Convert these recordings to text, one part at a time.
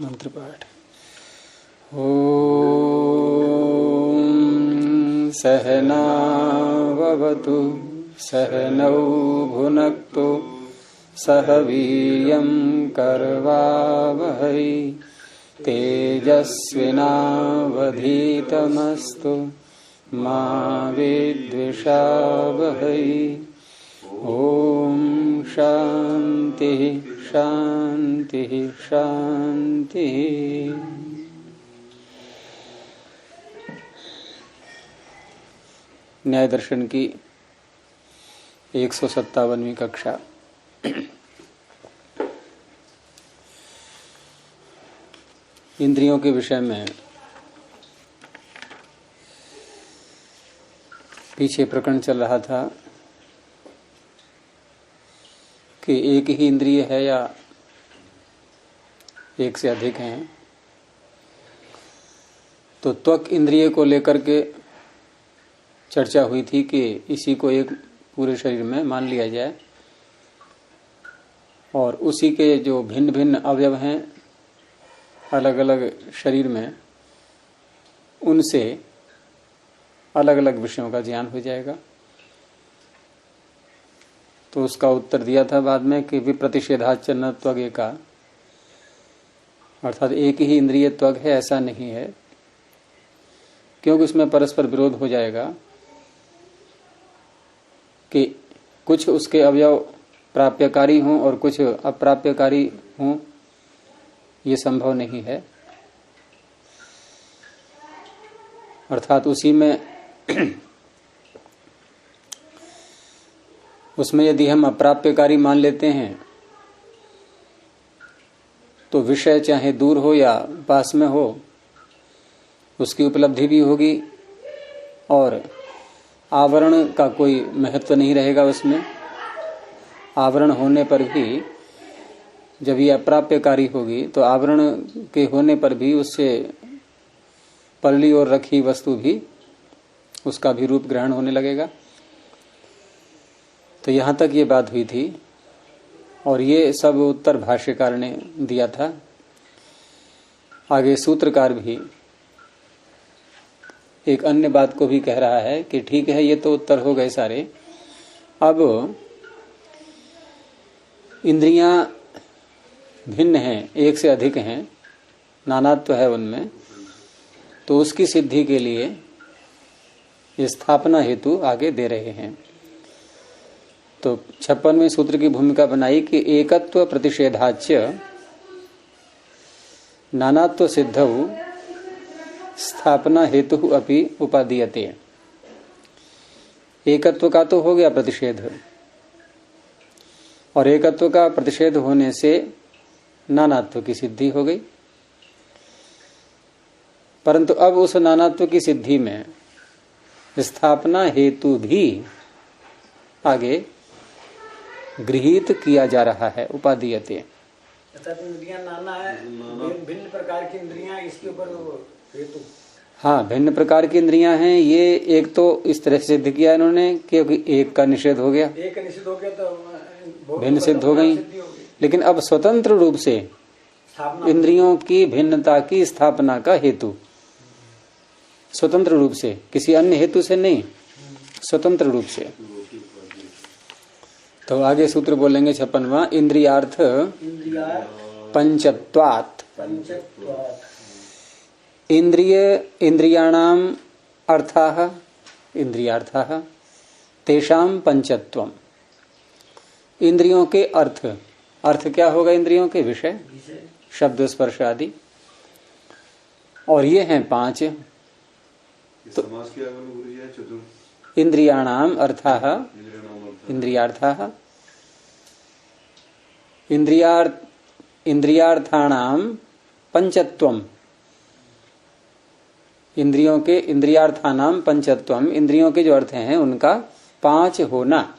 मंत्र पाठ। ओम सहनावतु सहनौ भुनक्तु सह वीर्यं करवावहै तेजस्विनावधीतमस्तु मा विद्विषावहै। ओम शांति शांति शांति। न्याय दर्शन की 157वीं कक्षा। इंद्रियों के विषय में पीछे प्रकरण चल रहा था कि एक ही इंद्रिय है या एक से अधिक हैं। तो त्वक इंद्रिय को लेकर के चर्चा हुई थी कि इसी को एक पूरे शरीर में मान लिया जाए और उसी के जो भिन्न भिन्न अवयव हैं अलग अलग शरीर में, उनसे अलग अलग विषयों का ज्ञान हो जाएगा। तो उसका उत्तर दिया था बाद में कि विप्रतिषेधाच्च न त्वग एका, अर्थात एक ही इंद्रिय त्वग है ऐसा नहीं है, क्योंकि उसमें परस्पर विरोध हो जाएगा कि कुछ उसके अवयव प्राप्यकारी हों और कुछ अप्राप्यकारी हों, ये संभव नहीं है। अर्थात उसी में उसमें यदि हम अप्राप्यकारी मान लेते हैं तो विषय चाहे दूर हो या पास में हो उसकी उपलब्धि भी होगी और आवरण का कोई महत्व नहीं रहेगा उसमें। आवरण होने पर भी जब ये अप्राप्यकारी होगी तो आवरण के होने पर भी उससे पल्ली और रखी वस्तु भी उसका भी रूप ग्रहण होने लगेगा। तो यहां तक ये बात हुई थी और ये सब उत्तर भाष्यकार ने दिया था। आगे सूत्रकार भी एक अन्य बात को भी कह रहा है कि ठीक है, ये तो उत्तर हो गए सारे। अब इंद्रियां भिन्न हैं, एक से अधिक हैं, नानात्व है उनमें, तो उसकी सिद्धि के लिए स्थापना हेतु आगे दे रहे हैं। तो 56वें सूत्र की भूमिका बनाई कि एकत्व प्रतिषेधाच्च नानात्व सिद्धौ स्थापना हेतु अपि उपादीयते। एकत्व का तो हो गया प्रतिषेध और एकत्व का प्रतिषेध होने से नानात्व की सिद्धि हो गई, परंतु अब उस नानात्व की सिद्धि में स्थापना हेतु भी आगे गृहीत किया जा रहा है, उपादीयते। इंद्रियां नाना है, भिन्न प्रकार की इंद्रियां, इसके ऊपर हेतु। हाँ, भिन्न प्रकार की इंद्रियां हैं। ये एक तो इस तरह से सिद्ध किया इन्होंने क्योंकि एक का निषेध हो गया, एक का निषेध हो गया तो भिन्न सिद्ध हो गई। लेकिन अब स्वतंत्र रूप से इंद्रियों की भिन्नता की स्थापना का हेतु, स्वतंत्र रूप से, किसी अन्य हेतु से नहीं, स्वतंत्र रूप से। तो आगे सूत्र बोलेंगे 56वां, इंद्रियार्थ पंचत्वात्। इंद्रियाणाम अर्थाः इंद्रियार्थाः तेषां पंचत्वम्। इंद्रियों के अर्थ, अर्थ क्या होगा? इंद्रियों के विषय, शब्द स्पर्श आदि, और ये हैं पांच। तो इंद्रियाणाम अर्थाः इंद्रियार्थाः इंद्रियार्थाणाम पंचत्वम्। इंद्रियों के इंद्रियार्थानाम पंचत्वम्, इंद्रियों के जो अर्थ हैं उनका पांच होना।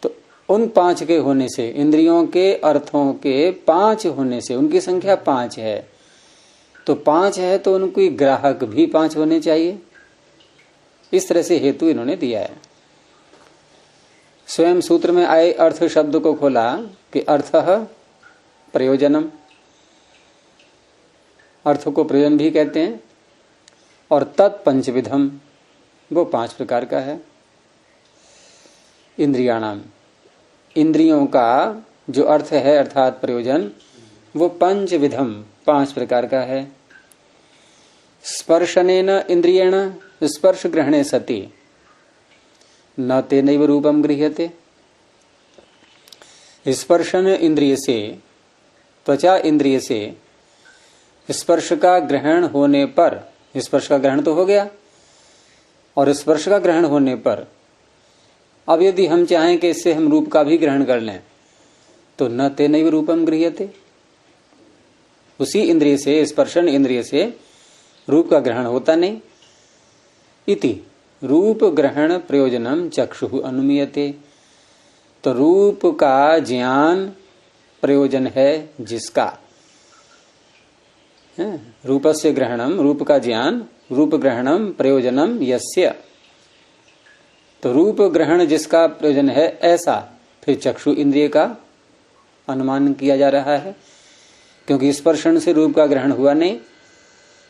तो उन पांच के होने से, इंद्रियों के अर्थों के पांच होने से, उनकी संख्या पांच है, तो पांच है तो उनकी ग्राहक भी पांच होने चाहिए। इस तरह से हेतु इन्होंने दिया है। स्वयं सूत्र में आए अर्थ शब्द को खोला कि अर्थ प्रयोजनम, अर्थ को प्रयोजन भी कहते हैं। और तत्पंचविधम, वो 5 प्रकार का है। इंद्रियाणाम, इंद्रियों का जो अर्थ है अर्थात प्रयोजन, वो पंचविधम 5 प्रकार का है। स्पर्शनेन इंद्रियेण स्पर्श ग्रहणे सति न तेनैव रूपम गृह्यते। स्पर्शन इंद्रिय से, त्वचा इंद्रिय से स्पर्श का ग्रहण होने पर, स्पर्श का ग्रहण तो हो गया, और स्पर्श का ग्रहण होने पर अब यदि हम चाहें कि इससे हम रूप का भी ग्रहण कर लें तो न तेनैव रूपम गृह्यते, उसी इंद्रिय से, स्पर्शन इंद्रिय से रूप का ग्रहण होता नहीं। इति रूप ग्रहण प्रयोजनम चक्षु अनुमीयते, तो रूप का ज्ञान प्रयोजन है जिसका, रूपस्य ग्रहणम, रूप का ज्ञान, रूप ग्रहणम प्रयोजनम यस्य, तो रूप ग्रहण जिसका प्रयोजन है ऐसा फिर चक्षु इंद्रिय का अनुमान किया जा रहा है, क्योंकि स्पर्शन से रूप का ग्रहण हुआ नहीं,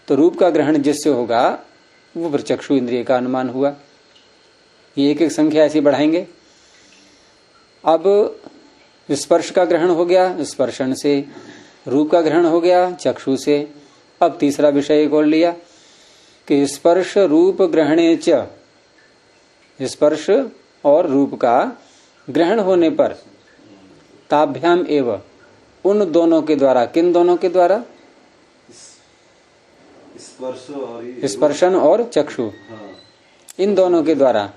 तो रूप का ग्रहण जिससे होगा वो फिर चक्षु इंद्रिय का अनुमान हुआ। ये एक एक संख्या ऐसी बढ़ाएंगे। अब स्पर्श का ग्रहण हो गया स्पर्शन से, रूप का ग्रहण हो गया चक्षु से। अब तीसरा विषय एक और लिया कि स्पर्श रूप ग्रहणे च, स्पर्श और रूप का ग्रहण होने पर ताभ्याम एव, उन दोनों के द्वारा, किन दोनों के द्वारा, स्पर्शन और चक्षु, इन दोनों के द्वारा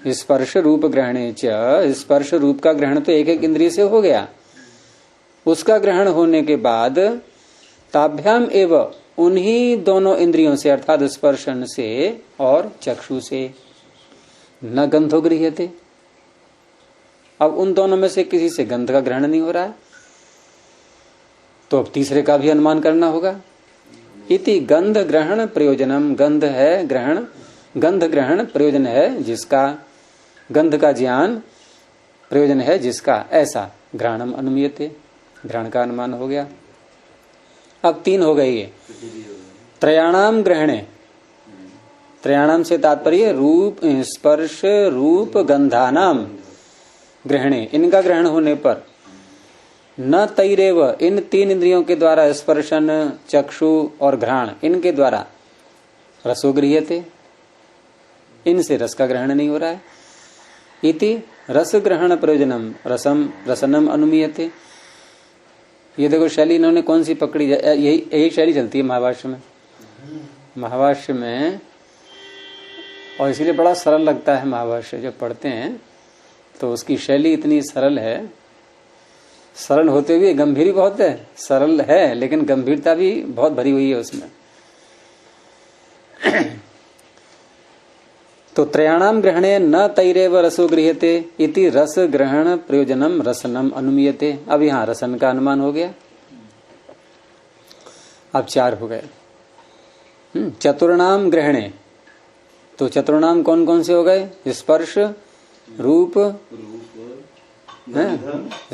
स्पर्श रूप ग्रहणे च, स्पर्श रूप का ग्रहण तो एक एक इंद्रिय से हो गया, उसका ग्रहण होने के बाद ताभ्याम एव, उन्हीं दोनों इंद्रियों से अर्थात स्पर्शन से और चक्षु से न गंधो गृह्यते, अब उन दोनों में से किसी से गंध का ग्रहण नहीं हो रहा है, तो अब तीसरे का भी अनुमान करना होगा। इति गंध ग्रहण प्रयोजनम, गंध है ग्रहण, गंध ग्रहण प्रयोजन है जिसका, गंध का ज्ञान प्रयोजन है जिसका, ऐसा ग्रहणम अनुमीयते, ग्रहण का अनुमान हो गया। अब 3 हो गई ये। त्रयाणाम ग्रहणे, त्रयाणाम से तात्पर्य रूप, स्पर्श रूप गंधानाम ग्रहणे, इनका ग्रहण होने पर न तैरेव, इन 3 इंद्रियों के द्वारा, स्पर्शन चक्षु और घ्राण, इनके द्वारा रसो गृह्यते, इनसे रस का ग्रहण नहीं हो रहा है। इति रस ग्रहण प्रयोजनम रसम रसनम अनुमीयते। ये देखो शैली इन्होंने कौन सी पकड़ी, यही शैली चलती है महाभाष्य में, महाभाष्य में, और इसीलिए बड़ा सरल लगता है महाभाष्य जब पढ़ते हैं, तो उसकी शैली इतनी सरल है, सरल होते हुए गंभीर बहुत है, सरल है लेकिन गंभीरता भी बहुत भरी हुई है उसमें। तो त्रयाणाम ग्रहणे न तैरेव रसो गृह्यते इति रस ग्रहण प्रयोजनम रसनम अनुमीयते। अब यहां रसन का अनुमान हो गया। अब 4 हो गए। चतुर्णाम ग्रहणे, तो चतुर्णाम कौन कौन से हो गए? स्पर्श रूप,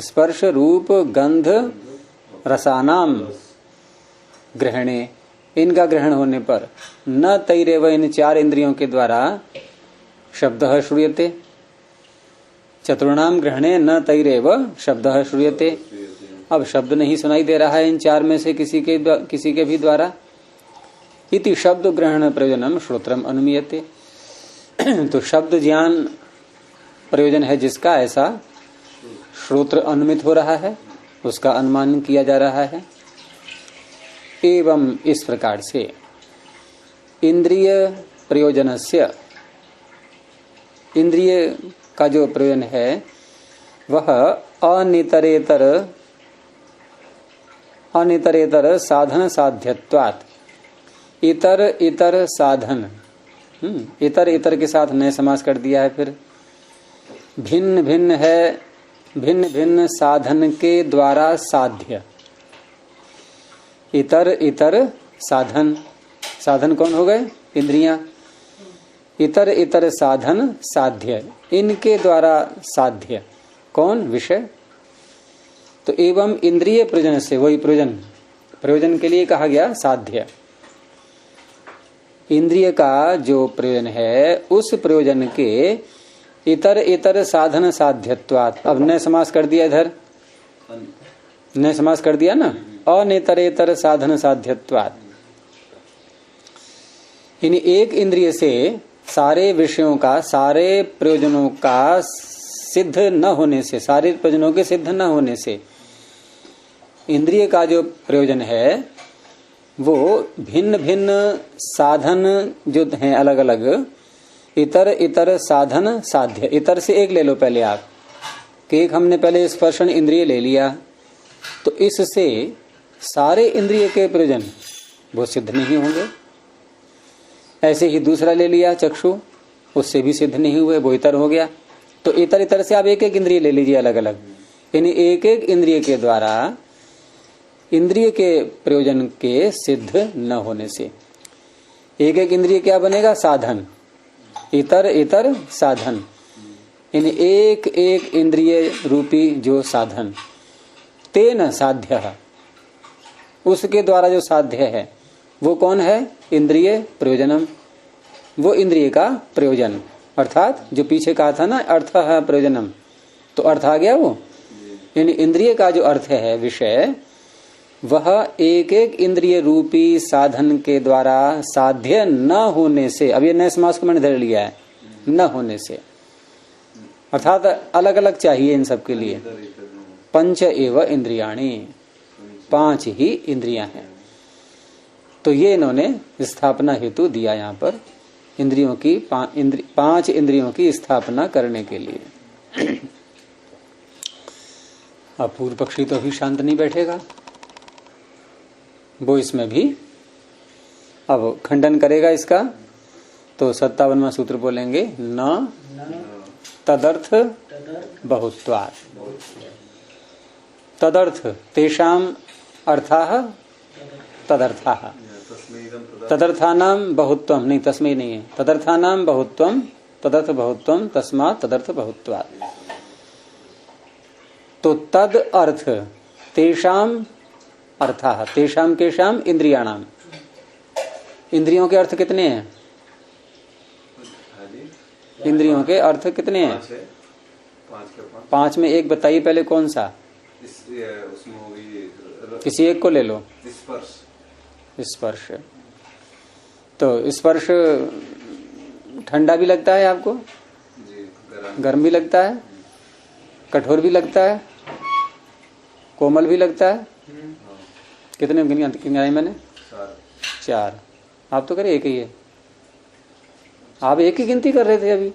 स्पर्श रूप गंध रसानाम ग्रहणे, इनका ग्रहण होने पर न तैरेव, इन 4 इंद्रियों के द्वारा शब्दः श्रूयते। चतुर्णाम ग्रहणे न तैरेव शब्दः श्रूयते। अब शब्द नहीं सुनाई दे रहा है इन 4 में से किसी के भी द्वारा। इति शब्द ग्रहण प्रयोजनम श्रोत्रम अनुमीयते। तो शब्द ज्ञान प्रयोजन है जिसका, ऐसा श्रोत्र अनुमित हो रहा है, उसका अनुमान किया जा रहा है। एवं इस प्रकार से इंद्रिय प्रयोजनस्य, इंद्रिय का जो प्रयोजन है वह अनितरेतर साधन साध्यत्वात्, इतर इतर साधन, इतर इतर के साथ नए समास कर दिया है। फिर भिन्न भिन्न है, भिन्न भिन्न साधन के द्वारा साध्य। इतर इतर साधन, साधन कौन हो गए? इंद्रियां। इतर इतर साधन साध्य, इनके द्वारा साध्य कौन? विषय। तो एवं इंद्रिय प्रयोजन से, वही प्रयोजन, प्रयोजन के लिए कहा गया साध्य। इंद्रिय का जो प्रयोजन है उस प्रयोजन के इतर इतर साधन साध्यत्वात्। अब नए समास कर दिया इधर, नए समास कर दिया ना, अनेतरेतर साधन साध्यत्वात्। इन एक इंद्रिय से सारे विषयों का, सारे प्रयोजनों का सिद्ध न होने से, सारे प्रयोजनों के सिद्ध न होने से इंद्रिय का जो प्रयोजन है वो भिन्न भिन्न साधन जो हैं अलग अलग, इतर इतर साधन साध्य। इतर से एक ले लो पहले आप, कि एक हमने पहले स्पर्शन इंद्रिय ले लिया, तो इससे सारे इंद्रिय के प्रयोजन वो सिद्ध नहीं होंगे। ऐसे ही दूसरा ले लिया चक्षु, उससे भी सिद्ध नहीं हुए, वो इतर हो गया। तो इतर इतर से आप एक एक इंद्रिय ले लीजिए अलग अलग। यानी एक एक इंद्रिय के द्वारा इंद्रिय के प्रयोजन के सिद्ध न होने से एक एक इंद्रिय क्या बनेगा? साधन। इतर इतर साधन, यानी एक एक इंद्रिय रूपी जो साधन, तेन साध्य, उसके द्वारा जो साध्य है वो कौन है? इंद्रिय प्रयोजनम। वो इंद्रिय का प्रयोजन, अर्थात जो पीछे कहा था ना अर्थ है प्रयोजनम, तो अर्थ आ गया वो। यानी इंद्रिय का जो अर्थ है विषय, वह एक एक इंद्रिय रूपी साधन के द्वारा साध्य न होने से, अब ये नए समास को मैंने धर लिया है, न होने से, अर्थात अलग अलग चाहिए इन सब के लिए। पंच एव इंद्रियाणी, 5 ही इंद्रियां हैं। तो ये इन्होंने स्थापना हेतु दिया यहाँ पर, इंद्रियों की 5 इंद्रियों की स्थापना करने के लिए। अब पूर्व पक्षी तो अभी शांत नहीं बैठेगा, वो इसमें भी अब खंडन करेगा इसका। तो 57वां सूत्र बोलेंगे, न तदर्थ बहुत्वात्। तदर्थ तेषाम अर्थाः तदर्थाः, तदर्थानाम बहुत्वम, नहीं तस्मै नहीं है, तदर्थानाम बहुत्वम, तदर्थ बहुत्वम, तस्मात् तदर्थ बहुत्वात्। तो तद अर्थ तेषाम अर्थाः, तेषाम केषाम इंद्रियाणाम। इंद्रियों के अर्थ कितने हैं? इंद्रियों के अर्थ कितने हैं? 5 में एक बताइए पहले, कौन सा? किसी एक को ले लो। स्पर्श। तो स्पर्श ठंडा भी लगता है आपको, गर्म भी लगता है, कठोर भी लगता है, कोमल भी लगता है। कितने गिनाई मैंने? 4। आप तो करे एक ही है, आप एक ही गिनती कर रहे थे अभी।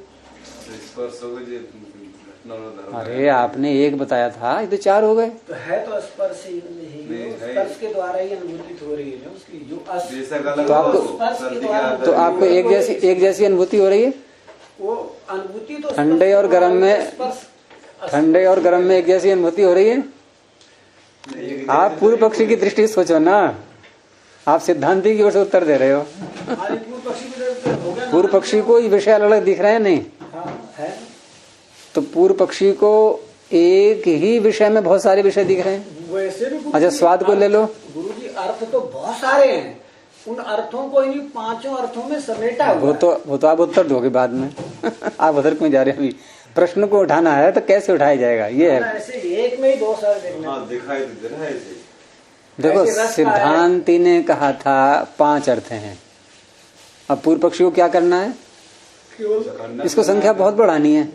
अरे आपने एक बताया था, ये तो 4 हो गए। तो है तो स्पर्श ही, स्पर्श के द्वारा ही अनुभूति हो रही है उसकी, जो तो आपको एक जैसी अनुभूति हो रही है। वो अनुभूति तो ठंडे और गर्म में, ठंडे और गर्म में एक जैसी अनुभूति हो रही है। आप पूर्व पक्षी की दृष्टि से सोचो ना, आप सिद्धांति की ओर से उत्तर दे रहे हो। पूर्व पक्षी को ये विषय अलग अलग दिख रहे हैं, नहीं है। तो पूर्व पक्षी को एक ही विषय में बहुत सारे विषय दिख रहे हैं। वैसे भी अच्छा स्वाद को ले लो, गुरुजी अर्थ तो बहुत सारे हैं, उन अर्थों को इन्हीं 5 अर्थों में समेटा हुआ। वो तो आप उत्तर दोगे बाद में। आप उधर क्यों जा रहे हैं? अभी प्रश्न को उठाना है तो कैसे उठाया जाएगा, ये है। ऐसे एक में ही 2 सारे दिखाई दे रहा है ऐसे। देखो सिद्धांति ने कहा था 5 अर्थ हैं। अब पूर्व पक्षी को क्या करना है? इसको संख्या बहुत बढ़ानी है,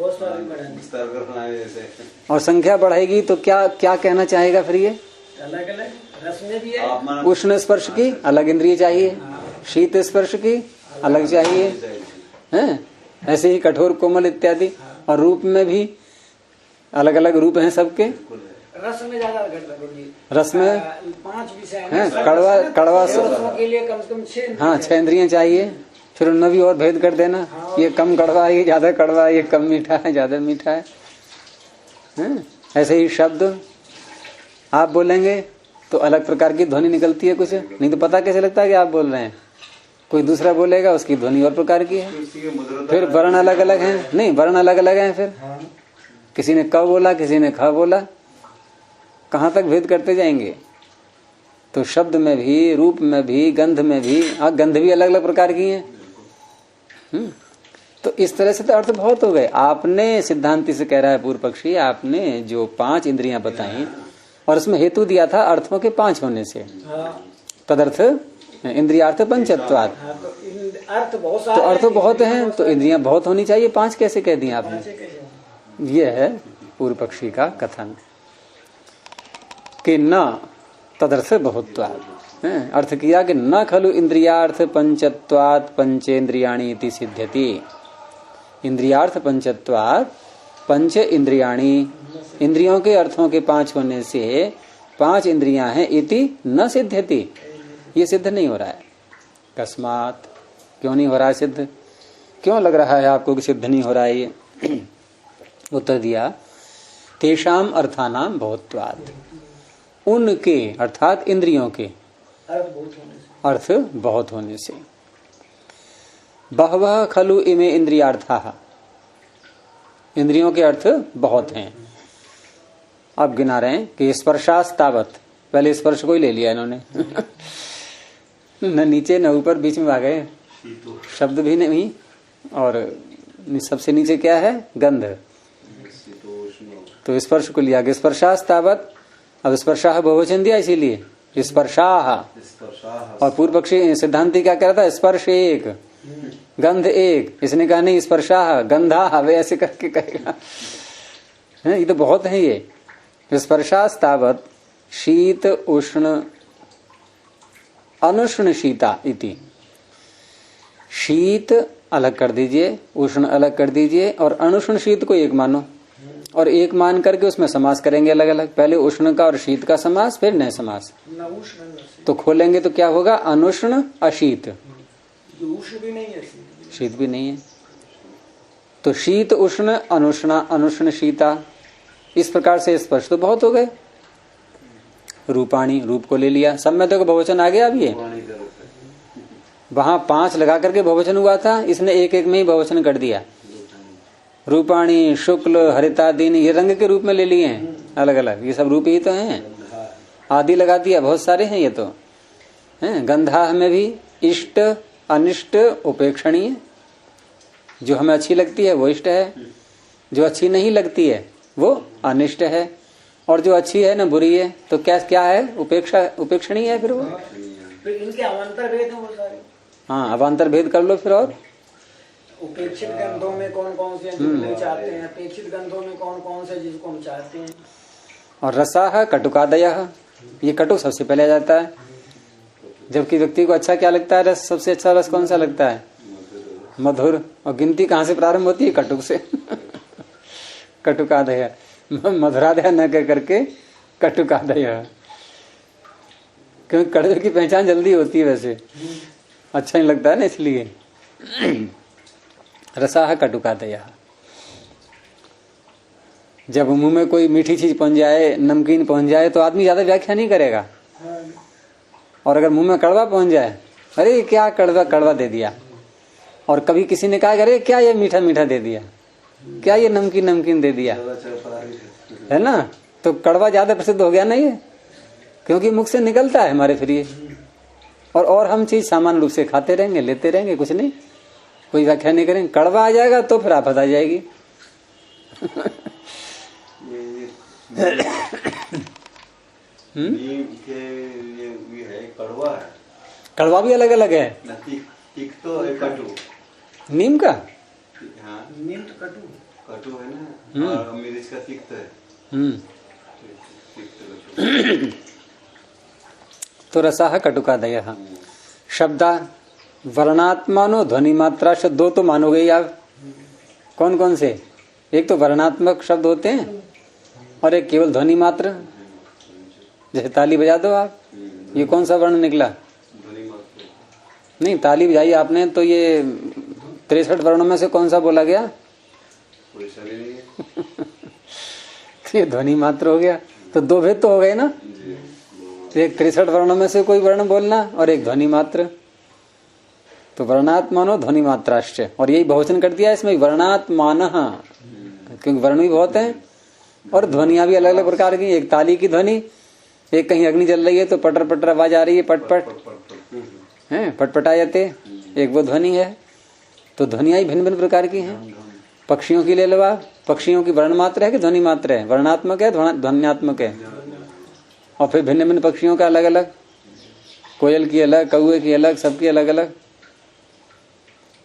और संख्या बढ़ाएगी तो क्या क्या कहना चाहेगा फिर? ये अलग अलग रस में भी है। उष्ण स्पर्श की अलग इंद्रिय चाहिए, शीत स्पर्श की अलग चाहिए, हैं? ऐसे ही कठोर कोमल इत्यादि, और रूप में भी अलग अलग रूप हैं सबके। रस में ज्यादा रस में 5 विषय हैं, कड़वा के लिए कम से कम 6। हाँ 6 इंद्रियां चाहिए। फिर उनमें भी और भेद कर देना, ये कम कड़वा है, ये ज्यादा कड़वा है, ये कम मीठा है, ज्यादा मीठा है, हैं? ऐसे ही शब्द आप बोलेंगे तो अलग प्रकार की ध्वनि निकलती है कुछ, नहीं तो पता कैसे लगता है कि आप बोल रहे हैं। कोई दूसरा बोलेगा उसकी ध्वनि और प्रकार की है। फिर वर्ण अलग अलग हैं, नहीं वर्ण अलग अलग हैं। फिर किसी ने क बोला, किसी ने ख बोला, कहाँ तक भेद करते जाएंगे? तो शब्द में भी, रूप में भी, गंध में भी, गंध भी अलग अलग प्रकार की है। तो इस तरह से तो अर्थ बहुत हो गए। आपने सिद्धांति से कह रहा है पूर्व पक्षी, आपने जो 5 इंद्रियां बताई और उसमें हेतु दिया था अर्थों के 5 होने से, तदर्थ इंद्रियार्थ पंचत्वात्। तो अर्थ बहुत हैं, तो इंद्रियां बहुत होनी चाहिए, 5 कैसे कह दिए आपने? ये है पूर्व पक्षी का कथन कि न तदर्थ बहुत्वात्। अर्थ किया कि न खलु इंद्रियार्थ पंचत्वात् पंचेन्द्रियाणि इति सिद्ध्यति। इंद्रियार्थ पंचत्वात् पंच इंद्रियाणि, इंद्रियों के अर्थों के 5 होने से 5 इंद्रियां हैं, इति न सिद्ध्यति, ये सिद्ध नहीं हो रहा है। कस्मात, क्यों नहीं हो रहा है सिद्ध? क्यों लग रहा है आपको कि सिद्ध नहीं हो रहा है ये? उत्तर दिया, तेषाम अर्थानाम बहुत्वात्, उनके अर्थात इंद्रियों के अर्थ बहुत होने से। बहवः खलु इमे इंद्रियार्थाः, इंद्रियों के अर्थ बहुत हैं। अब गिना रहे हैं कि स्पर्शास्तावत, पहले स्पर्श को ही ले लिया इन्होंने न नीचे न ऊपर, बीच में आ गए, शब्द भी नहीं, और सबसे नीचे क्या है? गंध। तो स्पर्श को लिया गया स्पर्शास्तावत। अब स्पर्शाह बहुवचन दिया इसीलिए स्पर्शाह, और पूर्व पक्षी सिद्धांति क्या कह रहा था? स्पर्श एक, गंध एक। इसने कहा नहीं, स्पर्शाह गंधा, वे ऐसे करके कहेगा। ये तो बहुत है ये। स्पर्शास्तावत शीत उष्ण अनुष्ण शीता इति। शीत अलग कर दीजिए, उष्ण अलग कर दीजिए, और अनुष्ण शीत को एक मानो, और एक मान करके उसमें समास करेंगे अलग अलग। पहले उष्ण का और शीत का समास, फिर नए समास। तो खोलेंगे तो क्या होगा? अनुष्ण अशीत, उष्ण भी नहीं है, शीत भी नहीं है। तो शीत उष्ण अनुष्णा अनुष्ण शीता, इस प्रकार से स्पर्श तो बहुत हो गए। रूपाणी, रूप को ले लिया, सब में तो बहुवचन आ गया। अब ये वहां 5 लगा करके बहुवचन हुआ था, इसने एक एक में ही बहुवचन कर दिया। रूपाणी, शुक्ल, हरितादीन, ये रंग के रूप में ले लिए हैं अलग अलग, ये सब रूप ही तो हैं। आदि लगा दिया, बहुत सारे हैं ये तो हैं। गंधा में भी इष्ट अनिष्ट उपेक्षणीय, जो हमें अच्छी लगती है वो इष्ट है, जो अच्छी नहीं लगती है वो अनिष्ट है, और जो अच्छी है ना बुरी है तो क्या क्या है? उपेक्षणीय है। फिर वो इनके अवान्तर भेद हैं वो सारे। हाँ, अवान्तर भेद कर लो फिर। और उपेक्षित गंधों में कौन कौन से हम चाहते हैं, अपेक्षित गंधों में कौन कौन से जिसको हम चाहते हैं। और रसाह कटुकादयः, ये कटु सबसे पहले आ जाता है। जबकि व्यक्ति को अच्छा क्या लगता है? रस, सबसे अच्छा रस कौन सा लगता है? मधुर। और गिनती कहाँ से प्रारंभ होती है? कटुक से कटुकादय, मधुरादय न कह करके कटुकादय, क्योंकि कड़वे की पहचान जल्दी होती है, वैसे अच्छा नहीं लगता है ना, इसलिए रसाह कटुकादय। जब मुंह में कोई मीठी चीज पहुंच जाए, नमकीन पहुंच जाए, तो आदमी ज्यादा व्याख्या नहीं करेगा। और अगर मुंह में कड़वा पहुंच जाए, अरे क्या कड़वा कड़वा दे दिया। और कभी किसी ने कहा अरे क्या ये मीठा मीठा दे दिया, क्या ये नमकीन नमकीन दे दिया, है ना, तो कड़वा ज्यादा प्रसिद्ध हो गया ना ये, क्योंकि मुख से निकलता है हमारे फिर ये। और हम चीज सामान्य रूप से खाते रहेंगे, लेते रहेंगे, कुछ नहीं, कोई व्याख्या नहीं करेंगे। कड़वा आ जाएगा तो फिर आफत आ जाएगी। ये है कड़वा है, कड़वा भी अलग अलग है। तीख तो है, कटु नीम का, हाँ नीम तो कटु है ना, और मिर्च का तीख तो है। तो रसाह कटुकादयः। शब्दा वर्णात्मानो ध्वनि मात्रा शब्द, दो तो मानोगे ही आप। कौन कौन से? एक तो वर्णात्मक शब्द होते हैं और एक केवल ध्वनि मात्र। जैसे ताली बजा दो आप, ये कौन सा वर्ण निकला? नहीं, ताली बजाई आपने तो ये 63 वर्णों में से कौन सा बोला गया? तो ये ध्वनि मात्र हो गया। तो दो भेद तो हो गए ना, एक 63 वर्णों में से कोई वर्ण बोलना और एक ध्वनि मात्र। तो वर्णात्मानो ध्वनि मात्राश्च, और यही बहुवचन कर दिया इसमें, वर्णात्मान, क्योंकि वर्ण भी बहुत हैं और ध्वनिया भी अलग अलग प्रकार की। एक ताली की ध्वनि एक कहीं अग्नि जल रही है तो पटर पटर आवाज आ रही है, पटपट है, पटपटायते, एक वो ध्वनि है। तो ध्वनियां भिन्न भिन्न प्रकार की हैं। पक्षियों की ले लो आप, पक्षियों की वर्ण मात्र है कि ध्वनि मात्र है? वर्णात्मक है, ध्वन्यात्मक है। और फिर भिन्न भिन्न पक्षियों का अलग अलग, कोयल की अलग, कौए की अलग, सबकी अलग अलग।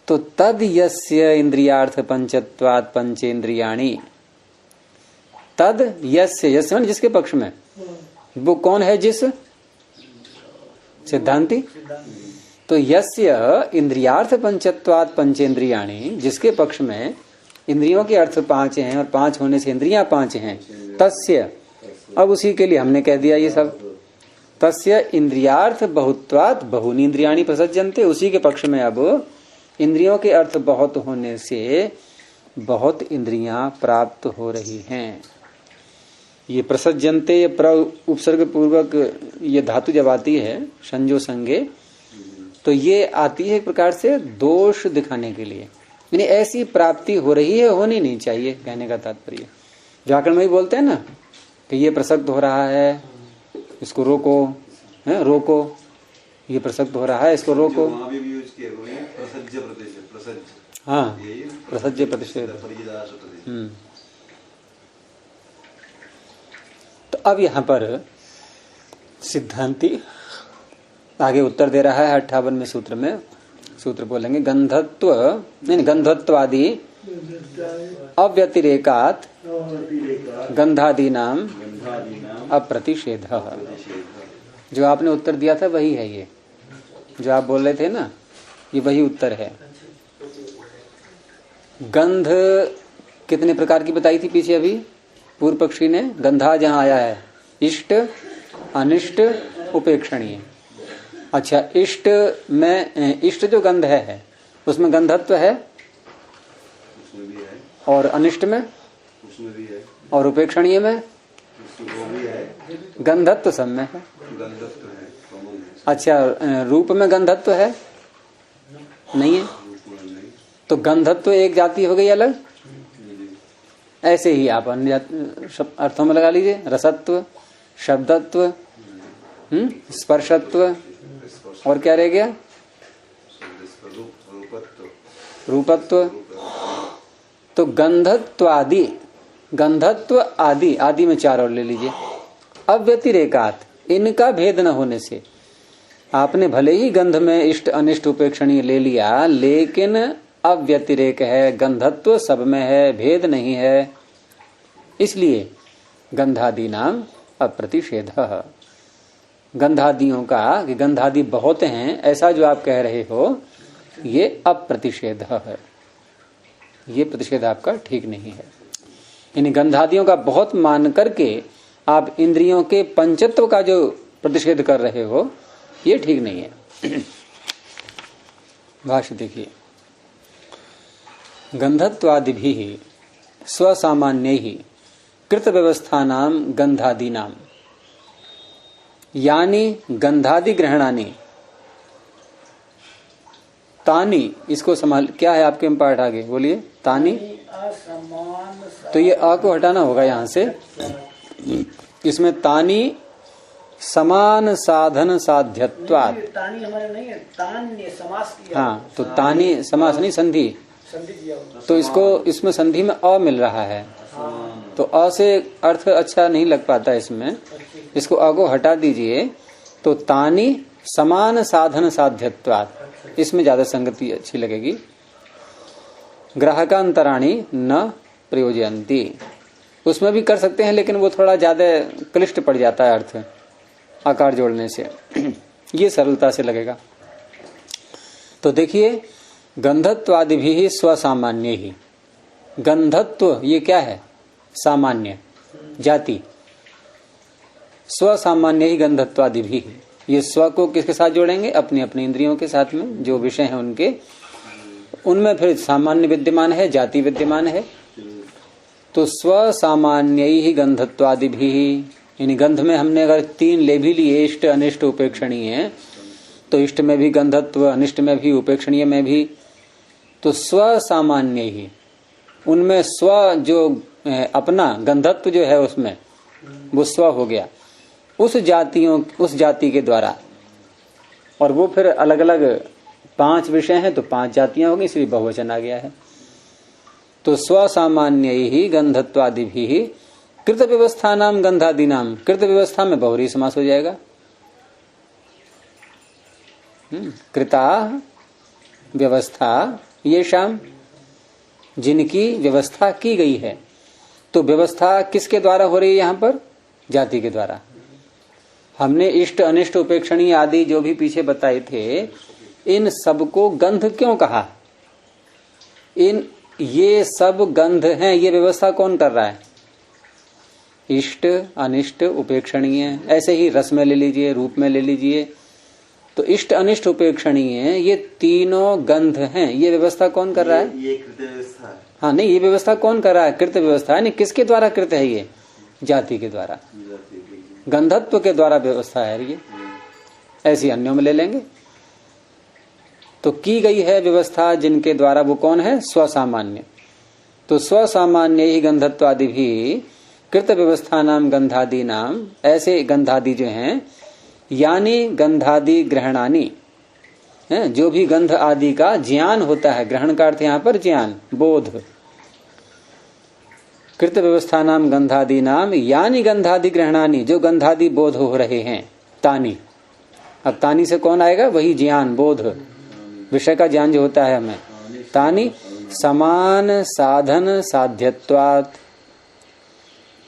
तो तद यस्य इंद्रियार्थ पंचत्वात् पंचेंद्रियाणि, तद यस्य, यस्य माने जिसके पक्ष में, वो कौन है? जिस सिद्धांति। तो यस्य इंद्रियार्थ पंचत्वात् पंचेंद्रियाणि, जिसके पक्ष में इंद्रियों के अर्थ 5 हैं और 5 होने से इंद्रियां 5 हैं, तस्य, अब उसी के लिए हमने कह दिया ये सब, तस्य इंद्रियार्थ बहुत्वात् बहूनि इंद्रियाणि प्रसज्यन्ते, उसी के पक्ष में अब इंद्रियों के अर्थ बहुत होने से बहुत इंद्रियां प्राप्त हो रही हैं। ये प्रसज्यन्ते, ये प्र उपसर्ग पूर्वक ये धातु जब आती है संजो संगे, तो ये आती है एक प्रकार से दोष दिखाने के लिए, यानी ऐसी प्राप्ति हो रही है, होनी नहीं चाहिए, कहने का तात्पर्य। व्याकरण में भी बोलते हैं ना कि ये प्रसक्त हो रहा है, इसको रोको, है, रोको, ये प्रसक्त हो रहा है, इसको रोको। हाँ, प्रसज्य प्रतिषेध। तो अब यहाँ पर सिद्धांति आगे उत्तर दे रहा है 58वें सूत्र में। सूत्र बोलेंगे गंधत्व, नहीं, गंधत्वादि अव्यतिरेकात् गंधादीनाम अप्रतिषेध। जो आपने उत्तर दिया था वही है, ये जो आप बोल रहे थे ना, ये वही उत्तर है। गंध कितने प्रकार की बताई थी पीछे अभी पूर्व पक्षी ने? गंधा जहां आया है, इष्ट, अनिष्ट, उपेक्षणीय। अच्छा, इष्ट में, इष्ट जो गंध है उसमें गंधत्व है, उसमें भी है, और अनिष्ट में, उसमें भी है, और उपेक्षणीय में वो भी है, गंधत्व सब में है। गंधत्व है, कॉमन है। अच्छा, रूप में गंधत्व है? नहीं है। तो गंधत्व एक जाति हो गई अलग। ऐसे ही आप अन्य अर्थों में लगा लीजिए, रसत्व, शब्दत्व, स्पर्शत्व, और क्या रह गया? रूपत्व। तो गंधत्व आदि, गंधत्व आदि, आदि में 4 और ले लीजिए। अव्यतिरेकात, इनका भेद न होने से, आपने भले ही गंध में इष्ट अनिष्ट उपेक्षणीय ले लिया, लेकिन अव्यतिरेक है, गंधत्व सब में है, भेद नहीं है, इसलिए गंधादि नाम अप्रतिषेध। गंधादियों का, कि गंधादि बहुत हैं ऐसा जो आप कह रहे हो, ये अप्रतिषेध है, ये प्रतिषेध आपका ठीक नहीं है। इन गंधादियों का बहुत मान करके आप इंद्रियों के पंचत्व का जो प्रतिषेध कर रहे हो, ये ठीक नहीं है। भाष्य देखिए, गंधत्वादि भी स्वसामान्य ही कृत व्यवस्था नाम गंधादि नाम, यानी गंधादि ग्रहणानि तानी, इसको संभाल, क्या है आपके में पाठ आगे बोलिए? तानी, तो ये आ को हटाना होगा यहां से। इसमें तानी समान साधन साध्यत्वात्, तानी हमारे नहीं है, तान्य समास किया। हाँ, तो तानी समास नहीं, संधि, संधि किया होगा। तो इसको, इसमें संधि में अ मिल रहा है, तो अ से अर्थ अच्छा नहीं लग पाता इसमें, इसको अ को हटा दीजिए। तो तानी समान साधन साध्यत्वात्, इसमें ज्यादा संगति अच्छी लगेगी। ग्राहकांतराणी न प्रयोजयन्ति, उसमें भी कर सकते हैं, लेकिन वो थोड़ा ज्यादा क्लिष्ट पड़ जाता है अर्थ आकार जोड़ने से। ये सरलता से लगेगा। तो देखिए, गंधत्वादि भी स्वसामान्य ही, गंधत्व ये क्या है? सामान्य जाति, स्वसामान्य ही गंधत्वादि भी। ये स्व को किसके साथ जोड़ेंगे? अपनी अपनी इंद्रियों के साथ में, जो विषय है उनके, उनमें फिर सामान्य विद्यमान है, जाति विद्यमान है। तो स्व सामान्य ही गंधत्वादि भी, यानी गंध में हमने अगर 3 ले भी लिए, इष्ट अनिष्ट उपेक्षणीय है, तो इष्ट में भी गंधत्व, अनिष्ट में भी, उपेक्षणीय में भी। तो स्व सामान्य ही, उनमें स्व जो अपना गंधत्व जो है उसमें वो स्व हो गया। उस जाति के द्वारा, और वो फिर अलग अलग 5 विषय हैं तो 5 जातियां होंगी, इसलिए बहुवचन आ गया है। तो स्वसामान्य ही गंधत्वादि भी कृत व्यवस्था नाम गंधादि नाम, कृत व्यवस्था में बहुरी समास हो जाएगा। कृता व्यवस्था ये शाम, जिनकी व्यवस्था की गई है। तो व्यवस्था किसके द्वारा हो रही है यहां पर? जाति के द्वारा। हमने इष्ट अनिष्ट उपेक्षणीय आदि जो भी पीछे बताए थे, इन सब को गंध क्यों कहा? ये सब गंध हैं, ये व्यवस्था कौन कर रहा है? इष्ट अनिष्ट उपेक्षणीय। ऐसे ही रस में ले लीजिए, रूप में ले लीजिए, तो इष्ट अनिष्ट उपेक्षणीय ये तीनों गंध हैं, ये व्यवस्था कौन कर रहा है? ये कृत व्यवस्था है। हाँ नहीं, ये व्यवस्था कौन कर रहा है? कृत व्यवस्था है। नहीं, किसके द्वारा कृत है? ये जाति के द्वारा, गंधत्व के द्वारा व्यवस्था है ये। ऐसी अन्यों में ले लेंगे। तो की गई है व्यवस्था जिनके द्वारा, वो कौन है? स्वसामान्य। तो स्वसामान्य ही गंधत्वादि भी कृत व्यवस्था नाम गंधादि नाम, ऐसे गंधादि जो हैं, यानी गंधादि ग्रहणानी, जो भी गंध आदि का ज्ञान होता है, ग्रहण का अर्थ यहां पर ज्ञान, बोध। कृत व्यवस्था नाम गंधादि नाम यानी गंधादि ग्रहणानी, जो गंधादि बोध हो रहे हैं, तानी। अब तानी से कौन आएगा? वही ज्ञान, बोध, विषय का ज्ञान जो होता है हमें। तानी समान साधन साध्यत्वात्,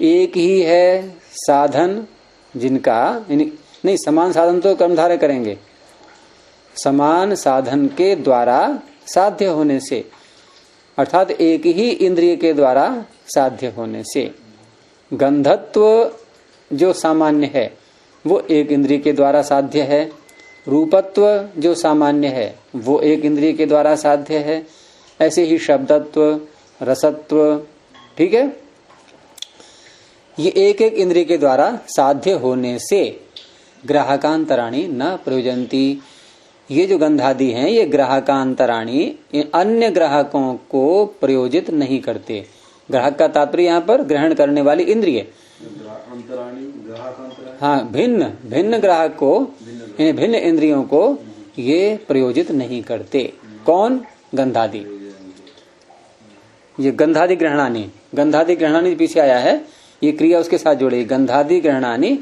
एक ही है साधन जिनका, नहीं समान साधन तो कर्मधारय करेंगे, समान साधन के द्वारा साध्य होने से, अर्थात एक ही इंद्रिय के द्वारा साध्य होने से। गंधत्व जो सामान्य है वो एक इंद्रिय के द्वारा साध्य है, रूपत्व जो सामान्य है वो एक इंद्रिय के द्वारा साध्य है, ऐसे ही शब्दत्व, रसत्व, ठीक है, ये एक एक इंद्रिय के द्वारा साध्य होने से ग्राहकांतराणी न प्रयोजंती, ये जो गंधादि हैं ये ग्राहकांतराणी, अन्य ग्राहकों को प्रयोजित नहीं करते। ग्राहक का तात्पर्य यहाँ पर ग्रहण करने वाली इंद्रिय, हाँ, भिन्न भिन्न ग्राहक को, भिन्न इंद्रियों को ये प्रयोजित नहीं करते। कौन? गंधादि। ये गंधादि ग्रहणानी, गंधादि ग्रहणानी पीछे आया है, ये क्रिया उसके साथ जोड़े, गंधादि ग्रहणानी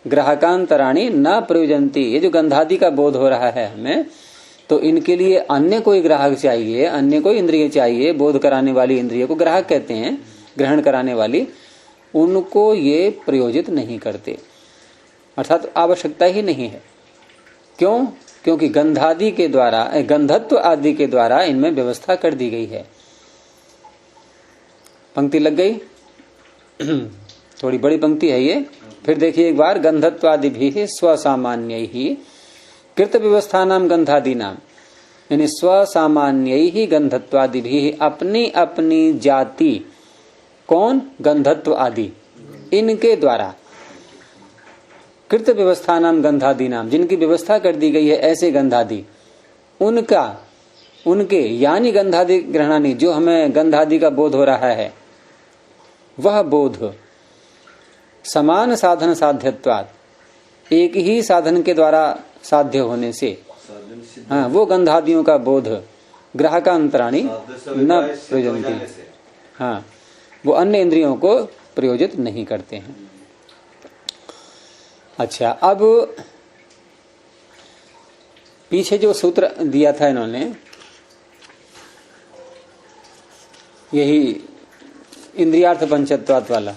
ग्राहकांतराणी न प्रयोजंती। ये जो गंधादि का बोध हो रहा है हमें, तो इनके लिए अन्य कोई ग्राहक चाहिए, अन्य कोई इंद्रिय चाहिए, बोध कराने वाली इंद्रिय को ग्राहक कहते हैं, ग्रहण कराने वाली, उनको ये प्रयोजित नहीं करते, अर्थात आवश्यकता ही नहीं है। क्यों? क्योंकि गंधादि के द्वारा, गंधत्व आदि के द्वारा इनमें व्यवस्था कर दी गई है। पंक्ति लग गई? थोड़ी बड़ी पंक्ति है ये, फिर देखिए एक बार। गंधत्वादि भी स्वसामान्य ही कृत व्यवस्था नाम गंधादि नाम, यानी स्वसामान्य ही गंधत्वादि भी, अपनी अपनी जाति, कौन? गंधत्व आदि, इनके द्वारा कृत व्यवस्था नाम गंधादि नाम, जिनकी व्यवस्था कर दी गई है ऐसे गंधादि, उनका, उनके यानी गंधादि ग्रहणानी, जो हमें गंधादि का बोध हो रहा है, वह बोध समान साधन साध्यत्वात्, एक ही साधन के द्वारा साध्य होने से, हाँ, वो गंधादियों का बोध ग्राहकांतराणी न प्रयोजंती, हाँ, वो अन्य इंद्रियों को प्रयोजित नहीं करते हैं। अच्छा, अब पीछे जो सूत्र दिया था इन्होंने, यही इंद्रियार्थ पंचत्वात् वाला,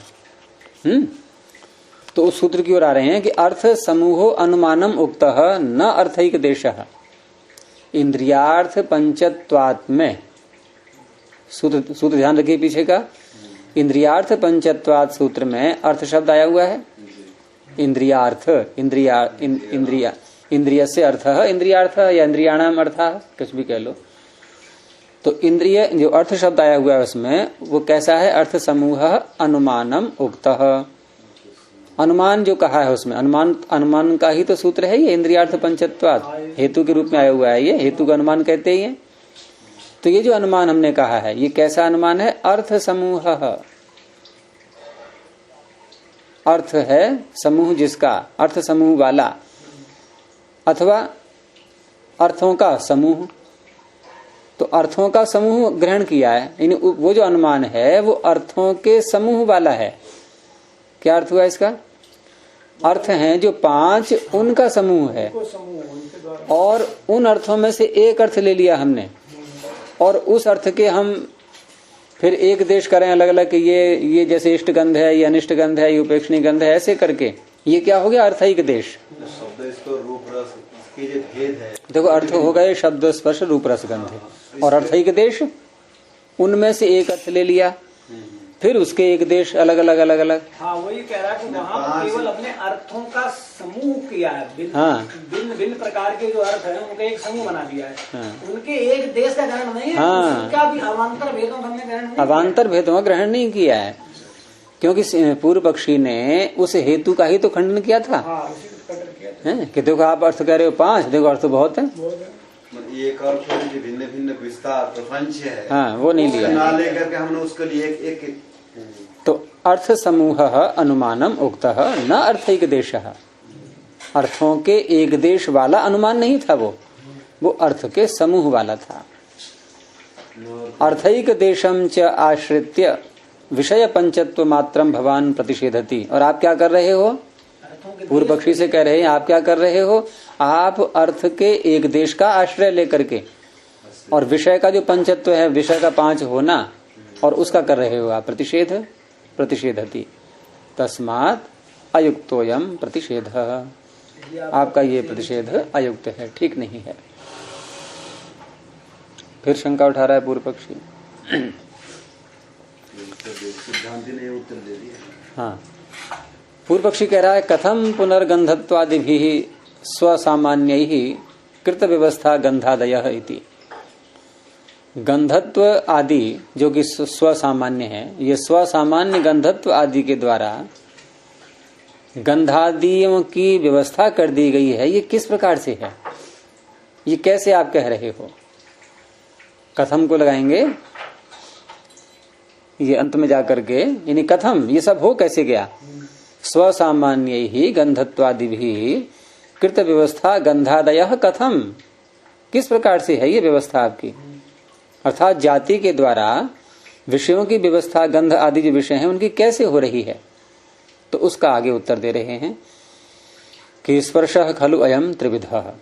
तो उस सूत्र की ओर आ रहे हैं कि अर्थ समूहो अनुमानम उक्तः न अर्थैक देशः। इंद्रियार्थ पंचत्वात् में, सूत्र ध्यान रखिए पीछे का, इंद्रियार्थ पंचत्वात् सूत्र में अर्थ शब्द आया हुआ है। इंद्रियार्थ, इंद्रिय से अर्थ, इंद्रियार्थ या इंद्रियाणाम अर्थ, कुछ भी कह लो। तो इंद्रिय जो अर्थ शब्द आया हुआ है उसमें वो कैसा है? अर्थ समूह अनुमानम उक्तः, अनुमान जो कहा है उसमें, अनुमान का ही तो सूत्र है ये। इंद्रियार्थ पंचत्वात् हेतु के रूप में आया हुआ है, ये हेतु का अनुमान कहते हैं। तो ये जो अनुमान हमने कहा है, ये कैसा अनुमान है? अर्थ समूह, अर्थ है समूह जिसका, अर्थ समूह वाला, अथवा अर्थों का समूह। तो अर्थों का समूह ग्रहण किया है, यानी वो जो अनुमान है वो अर्थों के समूह वाला है। क्या अर्थ हुआ इसका? अर्थ हैं जो 5 उनका समूह है, और उन अर्थों में से एक अर्थ ले लिया हमने, और उस अर्थ के हम फिर एक देश करें अलग अलग कि ये जैसे इष्ट गंध है, ये अनिष्ट गंध है, ये उपेक्षणीय गंध है, ऐसे करके ये क्या हो गया? अर्थायिक देश। शब्द इसको रूप रस इसके जो भेद है, देखो अर्थ हो गए शब्द स्पर्श रूप रस गंध, और अर्थयिक देश उनमें से एक अर्थ ले लिया, फिर उसके एक देश अलग अलग अलग अलग। हाँ, वही कह रहा है कि वहाँ केवल अपने अर्थों का समूह किया है। भिन्न भिन्न प्रकार के जो अर्थ है उनका एक समूह बना दिया है। उनके एक देश का ग्रहण नहीं है, उनका भी अवान्तर भेदों का हमने ग्रहण नहीं, अवान्तर भेदों का ग्रहण नहीं किया है, क्योंकि पूर्व पक्षी ने उस हेतु का ही तो खंडन किया था। उसी को कदर किया था। है कि देखो आप अर्थ कह रहे हो 5, देखो अर्थ बहुत है, एक अर्थ जो भिन्न भिन्न विस्तार प्रपंच है, हाँ वो नहीं लिया ना लेकर के हमने उसके लिए एक तो अर्थ समूह अनुमानम उक्त न अर्थैक देश। अर्थों के एक देश वाला अनुमान नहीं था, वो अर्थ के समूह वाला था। अर्थैक देशम च आश्रित्य विषय पंचत्व मात्रम भवान प्रतिषेधति। और आप क्या कर रहे हो? पूर्व पक्षी से कह रहे हैं आप क्या कर रहे हो? आप अर्थ के एक देश का आश्रय लेकर के और विषय का जो पंचत्व है, विषय का 5 होना, और उसका कर रहे हो आप प्रतिषेध। प्रतिषेधति तस्मात् अयुक्तोयम प्रतिषेध। आपका ये प्रतिषेध अयुक्त है, ठीक नहीं है। फिर शंका उठा रहा है पूर्व पक्षी। सिद्धांति ने उत्तर दे दिया। हाँ, पूर्व पक्षी कह रहा है कथम पुनर्गंधत्वादिभि स्वसामान्यैहि कृत व्यवस्था गंधादयः इति। गंधत्व आदि जो कि स्वसामान्य है, ये स्वसामान्य गंधत्व आदि के द्वारा गंधादियों की व्यवस्था कर दी गई है। ये किस प्रकार से है? ये कैसे आप कह रहे हो? कथम को लगाएंगे ये अंत में जाकर के, यानी कथम ये सब हो कैसे गया? स्वसामान्य ही गंधत्वादि भी कृत व्यवस्था गंधादयः कथम, किस प्रकार से है ये व्यवस्था आपकी? अर्थात जाति के द्वारा विषयों की व्यवस्था गंध आदि जो विषय हैं उनकी कैसे हो रही है? तो उसका आगे उत्तर दे रहे हैं कि स्पर्शः खलु अयम त्रिविधः।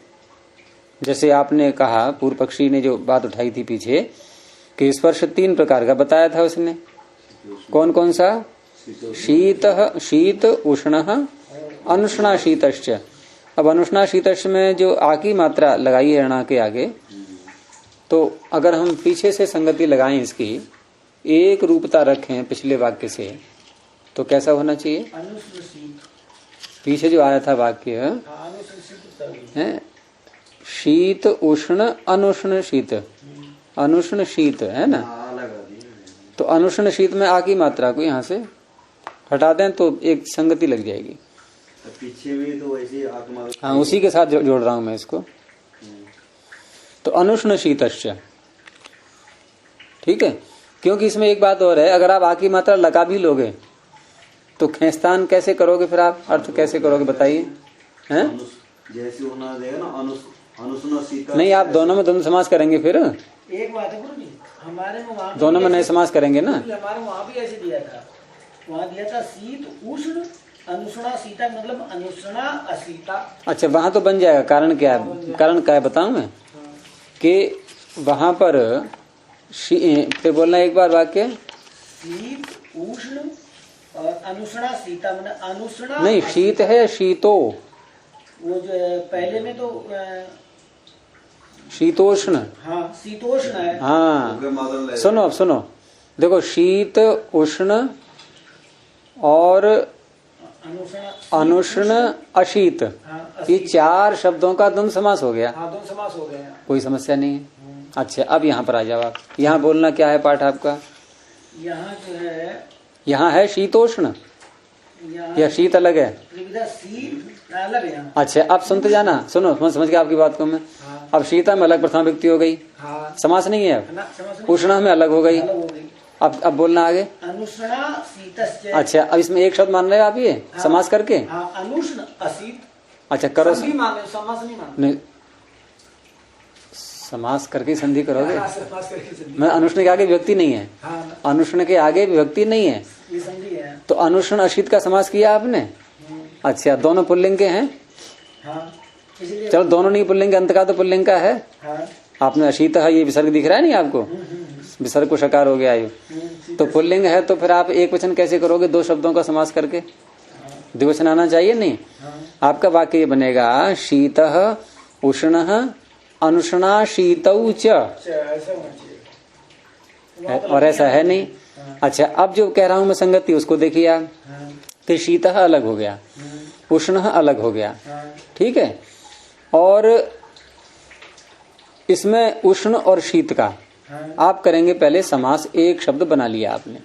जैसे आपने कहा, पूर्व पक्षी ने जो बात उठाई थी पीछे कि स्पर्श 3 प्रकार का बताया था उसने। कौन कौन सा? शीत उष्ण अनुष्णा शीतश्च। अब अनुष्णा शीतश्च में जो आ की मात्रा लगाई है ऋणा के आगे, तो अगर हम पीछे से संगति लगाएं इसकी, एक रूपता रखें पिछले वाक्य से, तो कैसा होना चाहिए? पीछे जो आया था वाक्य है शीत उष्ण अनुष्ण शीत, अनुष्ण शीत है ना। तो अनुष्ण शीत में आ की मात्रा को यहाँ से हटा दें तो एक संगति लग जाएगी। पीछे में तो वैसे हाँ, उसी के साथ जोड़ रहा हूं मैं इसको। तो अनुष्ण शीतश्च, ठीक है। क्योंकि इसमें एक बात और है, अगर आप आ की मात्रा लगा भी लोगे तो खेस्तान कैसे करोगे? फिर आप अर्थ कैसे करोगे बताइए? हैं? जैसे होना देगा ना अनुष्ण शीतल। नहीं, आप दोनों में द्वंद्व समास करेंगे फिर। एक बात है गुरु जी, हमारे में वहाँ दोनों में नए समास करेंगे ना। हमारे वहाँ भी ऐसे दिया था, वहाँ दिया था शीत उष्ण अनुष्णा सीता, मतलब अनुष्णा असीता। अच्छा, वहां तो बन जाएगा। कारण क्या है? कारण क्या है बताऊं मैं? कि वहां पर फिर बोलना एक बार वाक्य, शीत उष्ण और अनुष्णा सीता, मतलब अनुष्णा नहीं, शीत है शीतो, वो जो पहले में तो शीतोष्ण। हाँ, शीतोष्ण है। हाँ, सुनो अब सुनो, देखो शीत उष्ण और अनुष्ण अशीत, ये 4 शब्दों का द्वंद्व समास हो गया। हाँ, द्वंद्व समास हो गया, कोई समस्या नहीं है। अच्छा, अब यहाँ पर आ जाओ आप। यहाँ बोलना क्या है पाठ आपका? यहाँ जो है, यहाँ है शीतोष्ण या शीत अलग है? शीत अलग है। अच्छा, अब सुनते जाना, सुनो, समझ गया आपकी बात को मैं। अब शीता में अलग प्रथमा व्यक्ति हो गई, समास नहीं है। अब उष्णा में अलग हो गई, अब बोलना आगे। अनुष्णा शीतस्य। अच्छा, अब इसमें एक शब्द मान रहे हो आप ये समास करके? अनुष्ण अशीत। अच्छा करो, संधि मांगे, समास नहीं मांगे। नहीं, समास करके संधि करोगे? समास करके संधि। मैं अनुष्ण के आगे विभक्ति नहीं है। अनुष्ण के आगे विभक्ति नहीं है, ये संधि है। तो अनुष्ण अशीत का समास किया आपने? अच्छा, दोनों पुल्लिंग के हैं? चलो दोनों नहीं पुल्लिंग, अंत का तो पुल्लिंग का है। आपने अशीत है, ये विसर्ग दिख रहा है नहीं आपको? विसर्ग को शकार हो गया ये तो पुल्लिंग है, तो फिर आप एक वचन कैसे करोगे दो शब्दों का समास करके? द्विवचन आना चाहिए नहीं? आपका वाक्य ये बनेगा शीतः उष्णः अनुष्णा शीतौ च, और ऐसा है नहीं। अच्छा, अब जो कह रहा हूं मैं संगति उसको देखिए आप, कि शीतः अलग हो गया, उष्णः अलग हो गया, ठीक है। और इसमें उष्ण और शीत का आप करेंगे पहले समास, एक शब्द बना लिया आपने,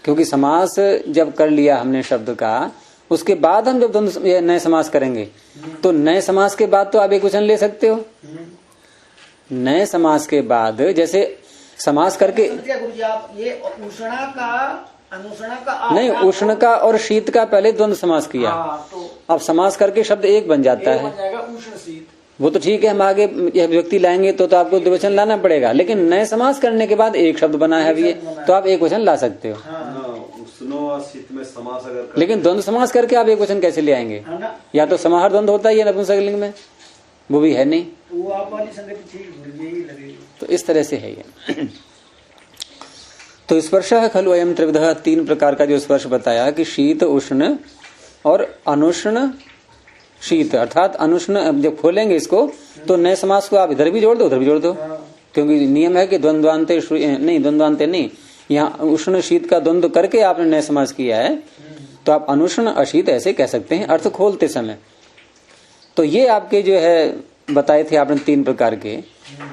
क्योंकि समास जब कर लिया हमने शब्द का, उसके बाद हम जब नए समास करेंगे तो नए समास के बाद तो आप एक वचन ले सकते हो। नए समास के बाद जैसे समास करके आप ये उष्णा का अनुष्णा का नहीं, उष्ण का और शीत का पहले द्वंद्व समास किया, तो अब समास करके शब्द एक बन जाता है। उष्ण शीत, वो तो ठीक है, हम आगे यह व्यक्ति लाएंगे तो आपको द्विवचन लाना पड़ेगा, लेकिन नए समास करने के बाद एक शब्द बना है ये, तो आप एक वचन ला सकते हो। में समास अगर लेकिन द्वंद्व समास करके आप एक वचन कैसे ले आएंगे? या तो समाहार द्वंद्व होता ही है नपुंसकलिंग में, वो भी है नहीं, वो आप वाली संगति ठीक यही लगेगी। तो इस तरह से है ये। तो स्पर्श खलु अयम त्रिविध, तीन प्रकार का जो स्पर्श बताया कि शीत उष्ण और अनुष्ण शीत, अर्थात अनुष्ण जब खोलेंगे इसको तो नए समास को आप इधर भी जोड़ दो उधर भी जोड़ दो, क्योंकि नियम है कि द्वंद्वान्ते नहीं, द्वंद्वान्ते नहीं, यहाँ उष्ण शीत का द्वंद्व करके आपने नए समास किया है, तो आप अनुष्ण अशीत ऐसे कह सकते हैं अर्थ खोलते समय। तो ये आपके जो है बताए थे आपने तीन प्रकार के,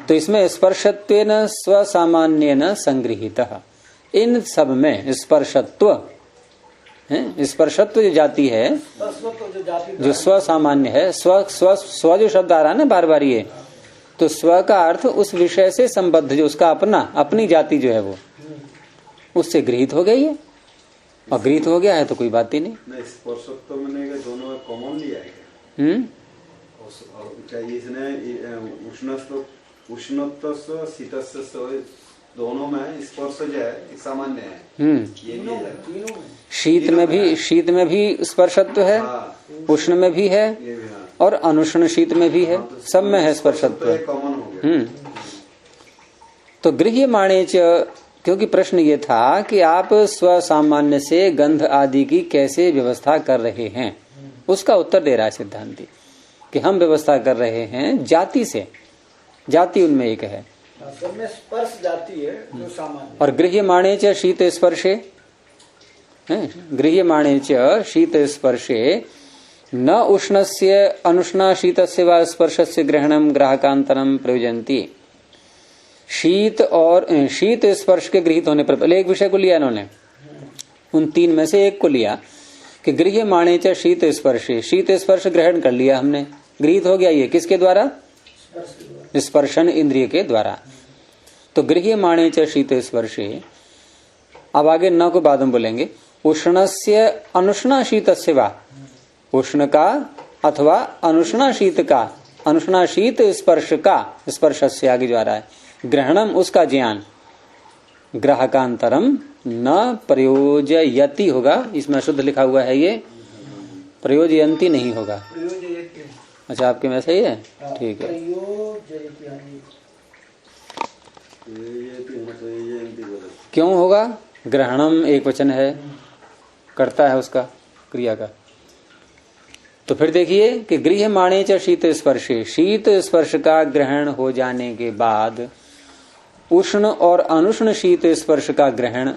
तो इसमें स्पर्शत्वेन स्वसामान्येन संगृहीतः, इन सब में स्पर्शत्व है, स्पर्शत्व जो जाति है, जो स्व सामान्य है, स्व स्व स्व जो शब्द आ रहा है ना बार बार ये, तो स्व का अर्थ उस विषय से संबद्ध, जो उसका अपना अपनी जाति जो है वो उससे गृहीत हो गई है, और गृहीत हो गया है तो कोई बात ही नहीं। स्पर्शत्व में दोनों कॉमन लिया है क्या? इसने उष्णत्व शीतत्व दोनों में स्पर्श जो है सामान्य है। शीत में भी स्पर्शत्व है, उष्ण में भी है, और अनुष्ण शीत में भी है, सब में है स्पर्शत्व। तो गृह्यमाणे च, क्योंकि प्रश्न ये था कि आप स्व सामान्य से गंध आदि की कैसे व्यवस्था कर रहे हैं, उसका उत्तर दे रहा है सिद्धांती कि हम व्यवस्था कर रहे हैं जाति से, जाति उनमें एक है, सब में स्पर्श जाति है जो सामान्य। और गृह्यमाणे च शीत स्पर्शे, गृह्यमाणे च शीत स्पर्शे न उष्णस्य अनुष्णा शीतस्य वा स्पर्शस्य ग्रहणम ग्राहकांतरम प्रयोजन्ति। शीत और शीत स्पर्श के गृहित होने पर, पहले एक विषय को लिया इन्होंने, उन तीन में से एक को लिया कि गृह्यमाणे च शीत स्पर्शे, शीत स्पर्श ग्रहण कर लिया हमने, गृहित हो गया ये किसके द्वारा? स्पर्शन इंद्रिय के द्वारा। तो गृह्यमाणे च शीत स्पर्शे, अब आगे न को बाद में बोलेंगे, उष्णस्य अनुष्णा शीतस्य वा, उष्ण का अथवा अनुष्णा शीत का, अनुष्णा शीत स्पर्श का, स्पर्शस्य आगे जो आ रहा है, ग्रहणम उसका ज्ञान, ग्राहकांतरम न प्रयोजयति होगा, इसमें शुद्ध लिखा हुआ है ये, प्रयोजयंती नहीं होगा। अच्छा आपके में सही है, ठीक है। क्यों होगा? ग्रहणम एक वचन है, करता है उसका क्रिया का। तो फिर देखिए कि गृह्यमाणे च शीत स्पर्शे, शीत स्पर्श का ग्रहण हो जाने के बाद उष्ण और अनुष्ण शीत स्पर्श का ग्रहण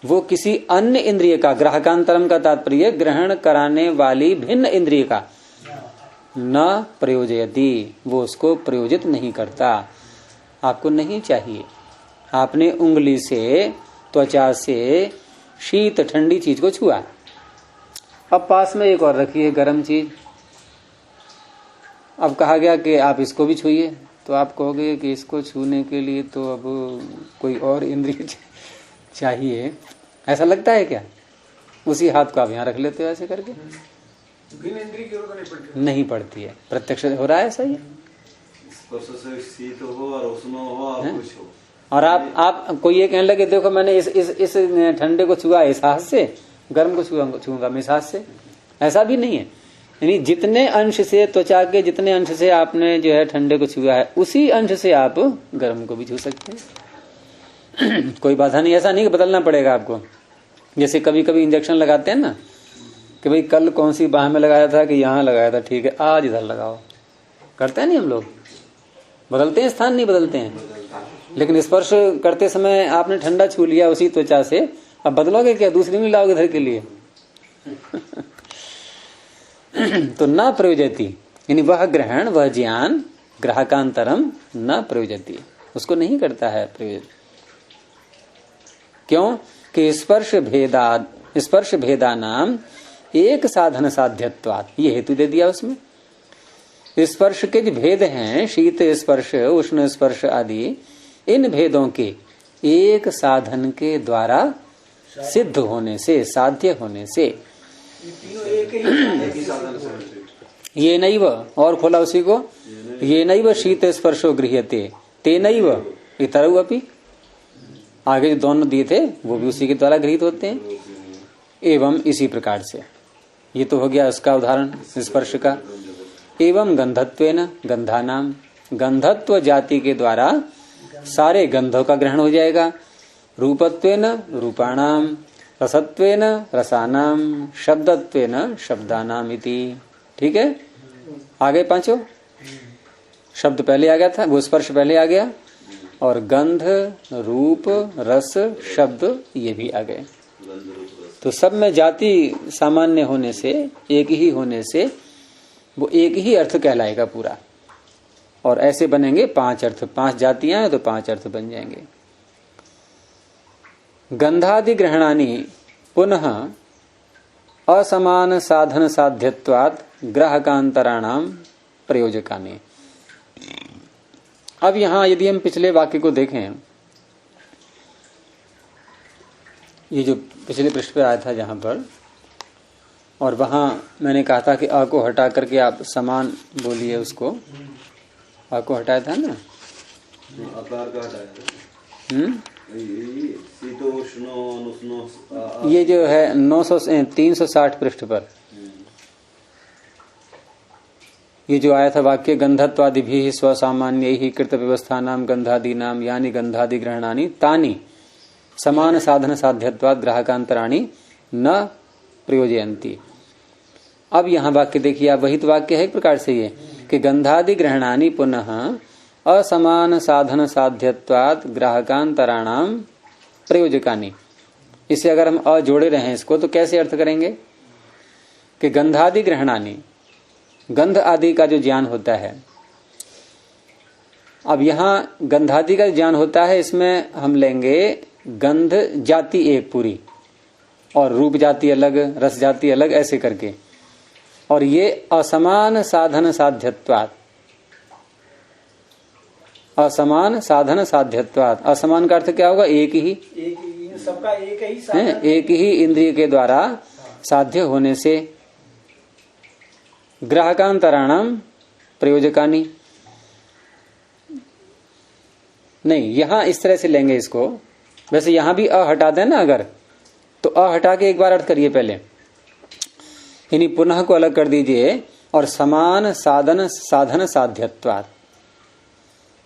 वो किसी अन्य इंद्रिय का, ग्राहकांतरम का तात्पर्य ग्रहण कराने वाली भिन्न इंद्रिय का, न प्रयोजयति, वो उसको प्रयोजित नहीं करता। आपको नहीं चाहिए, आपने उंगली से त्वचा से शीत ठंडी चीज को छुआ, अब पास में एक और रखी है गर्म चीज, अब कहा गया कि आप इसको भी छुइए, तो आप कहोगे कि इसको छूने के लिए तो अब कोई और इंद्रिय चाहिए, ऐसा लगता है क्या? उसी हाथ को आप यहाँ रख लेते हो ऐसे करके, बिन इंद्रिय की जरूरत नहीं पड़ती है। प्रत्यक्ष हो रहा है ऐसा ही। शीत हो और उष्ण हो और कुछ हो, और आप कोई ये कहने लगे देखो मैंने इस ठंडे को छुआ इस हाथ से, गर्म को छूंगा मैं इस हाथ से, ऐसा भी नहीं है। यानी जितने अंश से त्वचा के जितने अंश से आपने जो है ठंडे को छुआ है उसी अंश से आप गर्म को भी छू सकते हैं। कोई बाधा नहीं, ऐसा नहीं कि बदलना पड़ेगा आपको। जैसे कभी कभी इंजेक्शन लगाते हैं ना कि भाई कल कौन सी बाह में लगाया था कि यहाँ लगाया था, ठीक है आज इधर लगाओ, करते हैं नहीं हम लोग, बदलते हैं स्थान नहीं बदलते हैं। लेकिन स्पर्श करते समय आपने ठंडा छू लिया उसी त्वचा से, अब बदलोगे क्या? दूसरी नहीं लाओगे इधर के लिए। तो न प्रयोजती, यानी वह ग्रहण वह ज्ञान ग्राहकांतरम न प्रयोजती, उसको नहीं करता है प्रयोजन। क्यों? कि स्पर्श भेदा नाम एक साधन साध्यत्वात्, ये हेतु दे दिया उसमें। स्पर्श के जो भेद हैं, शीत स्पर्श उष्ण स्पर्श आदि, इन भेदों के एक साधन के द्वारा सिद्ध होने से, साध्य होने से, ये नैव, और खोला उसी को, ये नैव शीत स्पर्शो गृह्यते तेनैव इतरौ अपि, आगे जो दोनों दिए थे वो भी उसी के द्वारा गृहीत होते हैं। एवं इसी प्रकार से, ये तो हो गया उसका उदाहरण स्पर्श का। एवं गंधत्वेन गंधानाम, गंधत्व जाति के द्वारा सारे गंधों का ग्रहण हो जाएगा। रूपत्वेन रूपाणाम, रसत्वेन रसानाम, शब्दत्वेन शब्दानाम इति। ठीक है, आगे पांचों शब्द पहले आ गया था, वो स्पर्श पहले आ गया, और गंध रूप रस शब्द ये भी आ गए। तो सब में जाति सामान्य होने से, एक ही होने से वो एक ही अर्थ कहलाएगा पूरा। और ऐसे बनेंगे 5 अर्थ, 5 जातियां हैं तो 5 अर्थ बन जाएंगे। गंधादि ग्रहणानि पुनः असमान साधन साध्यत्वात् ग्राहकांतराणाम प्रयोजकानि। अब यहां यदि हम पिछले वाक्य को देखें, ये जो पिछले पृष्ठ पर आया था जहां पर, और वहां मैंने कहा था कि अ को हटा करके आप समान बोलिए, उसको अ को हटाया था ना, आकार का हटाया। ये जो है 360 पृष्ठ पर ये जो आया था वाक्य, गंधत्वादि भी स्वसामान्य ही कृत व्यवस्था नाम गंधादि नाम यानी गंधादि ग्रहणानि तानि समान साधन साध्यत्वाद ग्राहकांतराणि न प्रयोजयन्ति। अब यहाँ वाक्य देखिए आप, वही तो वाक्य है एक प्रकार से ये कि गंधादि ग्रहणानि पुनः असमान साधन साध्यत्वाद ग्राहकांतराणाम प्रयोजकानि। इसे अगर हम अ जोड़े रहे इसको तो कैसे अर्थ करेंगे कि गंधादि ग्रहणानि, गंध आदि का जो ज्ञान होता है। अब यहाँ गंधादि का ज्ञान होता है, इसमें हम लेंगे गंध जाति एक पूरी और रूप जाति अलग, रस जाति अलग, ऐसे करके। और ये असमान साधन साध्यत्वात्, असमान साधन साध्यत्वात्, असमान का अर्थ क्या होगा? एक ही, सबका एक ही साधन, एक ही इंद्रिय के द्वारा साध्य होने से। ग्राहकांतराणाम प्रयोजकानि, नहीं यहां इस तरह से लेंगे इसको। वैसे यहां भी अ हटा देना अगर, तो अ हटा के एक बार अर्थ करिए पहले, यानी पुनः को अलग कर दीजिए और समान साधन साधन साध्यत्वात्,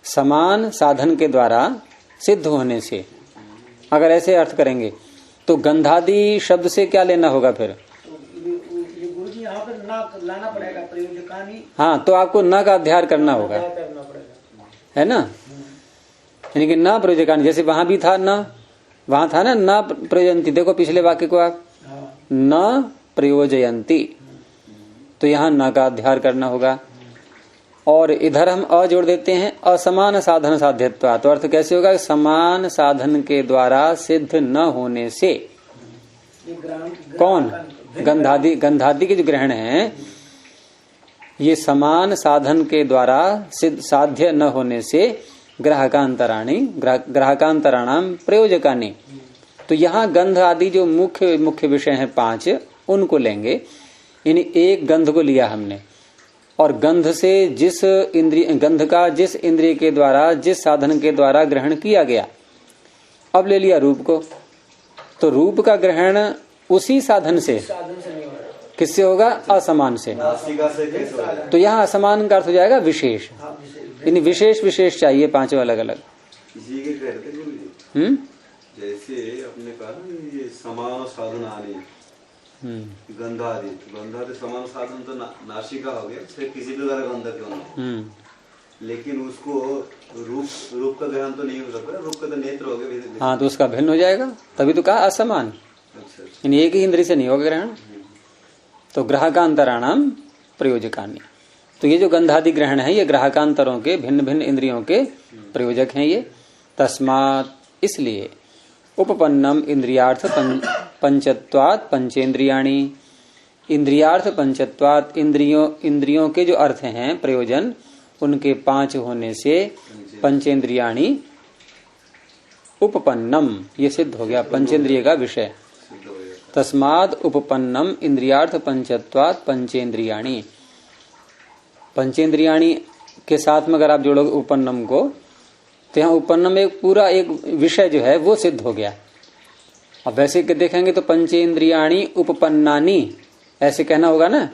समान साधन के द्वारा सिद्ध होने से। अगर ऐसे अर्थ करेंगे तो गंधादि शब्द से क्या लेना होगा फिर? गुरु जी यहाँ पर ना लाना पड़ेगा प्रयोजकानि। हाँ, तो आपको न का अध्याय करना होगा, है ना, यानी कि न प्रयोजकानि। जैसे वहां भी था न, वहां था ना न प्रयोजयंती, देखो पिछले वाक्य को आप, न प्रयोजयंती, तो यहाँ न का अध्याय करना होगा। और इधर हम अ जोड़ देते हैं, असमान साधन साध्यत्वा, तो अर्थ कैसे होगा? समान साधन के द्वारा सिद्ध न होने से। कौन? गंधादि, गंधादि के जो ग्रहण है ये समान साधन के द्वारा सिद्ध साध्य न होने से ग्राहकांतराणाम प्रयोजकानि। तो यहाँ गंध आदि जो मुख्य विषय हैं 5 उनको लेंगे। यानी एक गंध को लिया हमने और गंध से गंध का जिस इंद्रिय के द्वारा जिस साधन के द्वारा ग्रहण किया गया, अब ले लिया रूप को। तो रूप का ग्रहण उसी साधन से किससे होगा? असमान से। तो यहाँ असमान का अर्थ हो जाएगा विशेष। यानी विशेष विशेष चाहिए 5 अलग अलग। जैसे अपने कहा ना ये समान साधन आने गंधादि समान साधन तो नासिका हो गया, सिर्फ किसी भी तरह गंध क्यों ना, लेकिन उसको रूप का ग्रहण तो नहीं हो सकता, रूप का तो नेत्र हो गया। हाँ, तो उसका भिन्न हो जाएगा, तभी तो कहा असमान। अच्छा। एक ही इंद्रिय से नहीं होगा ग्रहण। तो ग्राहकांतराणाम प्रयोजकानि। तो ये जो गंधादि ग्रहण है ये ग्राहकांतरों के भिन्न भिन्न इंद्रियों के प्रयोजक हैं ये। तस्मात् इसलिए उपपन्नम इंद्रियार्थ पंचत्वात् पंचेंद्रियाणि। इंद्रियार्थ पंचत्वात् इंद्रियों के जो अर्थ हैं प्रयोजन उनके 5 होने से पंचेंद्रियाणि उपपन्नम ये सिद्ध हो गया, पंचेंद्रिय का विषय। तस्माद् उपपन्नम इंद्रियार्थ पंचत्वात् पंचेंद्रियाणि। पंचेंद्रियाणि के साथ में अगर आप जोड़ोगे उपपन्नम को तो यहाँ उपपन्नम एक पूरा एक विषय जो है वो सिद्ध हो गया। अब वैसे देखेंगे तो पंचेंद्रियाणि उपपन्नानि ऐसे कहना होगा ना,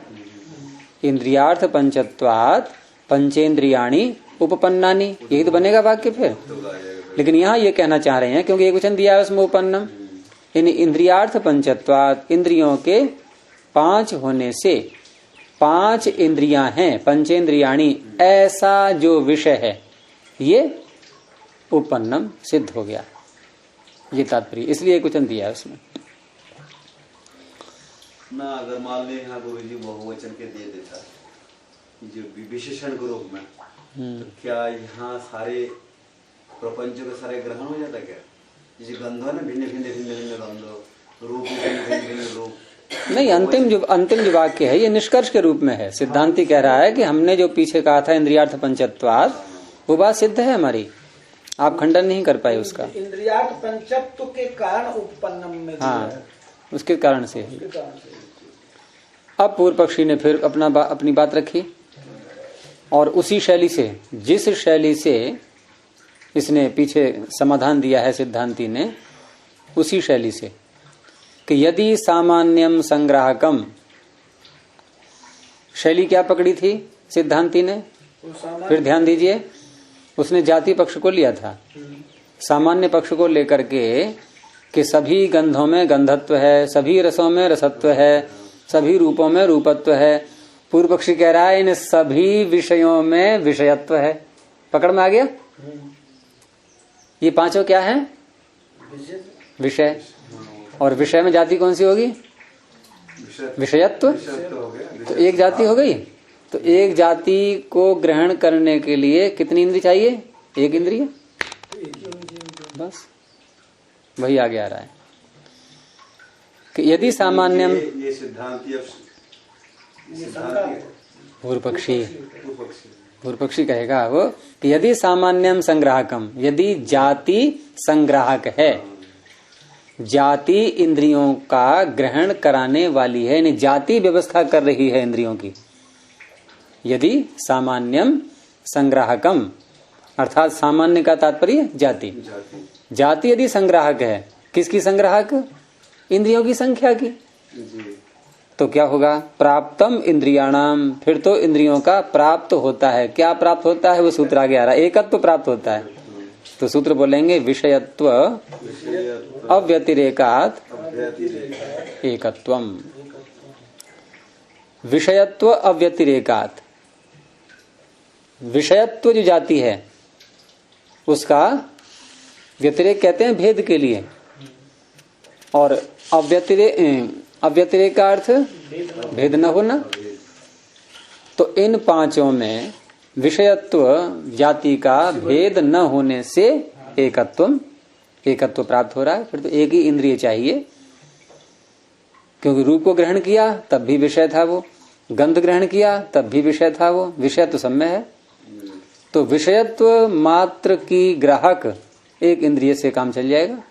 इंद्रियार्थ पंचत्वात् पंचेंद्रियाणि उपपन्नानि, यही तो बनेगा वाक्य फिर। लेकिन यहाँ ये कहना चाह रहे हैं क्योंकि एक वचन दिया है उसमें उपपन्नम, यानी इंद्रियार्थ पंचत्वात् इंद्रियों के 5 होने से 5 इंद्रियां हैं पंचेंद्रियाणि ऐसा जो विषय है ये उपपन्नम सिद्ध हो गया, ये तात्पर्य। इसलिए एक वचन दिया है उसमें ना। अगर मान ले यहाँ गुरु जी बहुवचन के दे देता जो विशेषण के रूप में, तो क्या यहाँ सारे प्रपंच के सारे ग्रहण हो जाता क्या? जैसे गंधो ना भिन्न भिन्न भिन्न भिन्न गंधो, रूप भिन्न भिन्न रूप। नहीं, अंतिम जो वाक्य है ये निष्कर्ष के रूप में है। सिद्धांति कह रहा है कि हमने जो पीछे कहा था इंद्रियार्थ पंचत्वात् वो बात सिद्ध है हमारी, आप खंडन नहीं कर पाए उसका। इंद्रियार्थ पंचत्व के कारण उपपन्नम में, हाँ, उसके कारण से। अब पूर्व पक्षी ने फिर अपनी बात रखी और उसी शैली से, जिस शैली से इसने पीछे समाधान दिया है सिद्धांति ने, उसी शैली से कि यदि सामान्यम संग्राहकम, शैली क्या पकड़ी थी सिद्धांति ने? फिर ध्यान दीजिए, उसने जाति पक्ष को लिया था, सामान्य पक्ष को लेकर के कि सभी गंधों में गंधत्व है, सभी रसों में रसत्व है, सभी रूपों में रूपत्व है। पूर्व पक्षी कह रहा है इन सभी विषयों में विषयत्व है। पकड़ में आ गया? ये 5 क्या है? विषय। और विषय में जाति कौन सी होगी? विषयत्व। तो एक जाति हो गई। तो एक जाति को ग्रहण करने के लिए कितनी इंद्रिय चाहिए? एक इंद्रिय, बस। वही आगे आ रहा है कि यदि सामान्यम, ये सिद्धांति पूर्व पक्षी कहेगा वो कि यदि सामान्यम संग्राहकम, यदि जाति संग्राहक है, जाति इंद्रियों का ग्रहण कराने वाली है, यानी जाति व्यवस्था कर रही है इंद्रियों की। यदि सामान्यम संग्राहकम अर्थात सामान्य का तात्पर्य जाति, जाति यदि संग्राहक है, किसकी संग्राहक? इंद्रियों की संख्या की। तो क्या होगा? प्राप्तम इंद्रियाणाम, फिर तो इंद्रियों का प्राप्त होता है। क्या प्राप्त होता है? वो सूत्र आगे आ रहा है, एकत्व प्राप्त होता है। तो सूत्र बोलेंगे विषयत्व अव्यतिरेकात् एकत्वम। विषयत्व अव्यतिरेकात्, विषयत्व जो जाति है उसका व्यतिरेक कहते हैं भेद के लिए, और अव्यतिरेक का अर्थ भेद न होना। तो इन 5 में विषयत्व जाति का भेद न होने से एकत्व प्राप्त हो रहा है। फिर तो एक ही इंद्रिय चाहिए, क्योंकि रूप को ग्रहण किया तब भी विषय था वो, गंध ग्रहण किया तब भी विषय था, वो विषय तो सम्य है। तो विषयत्व मात्र की ग्राहक एक इंद्रिय से काम चल जाएगा।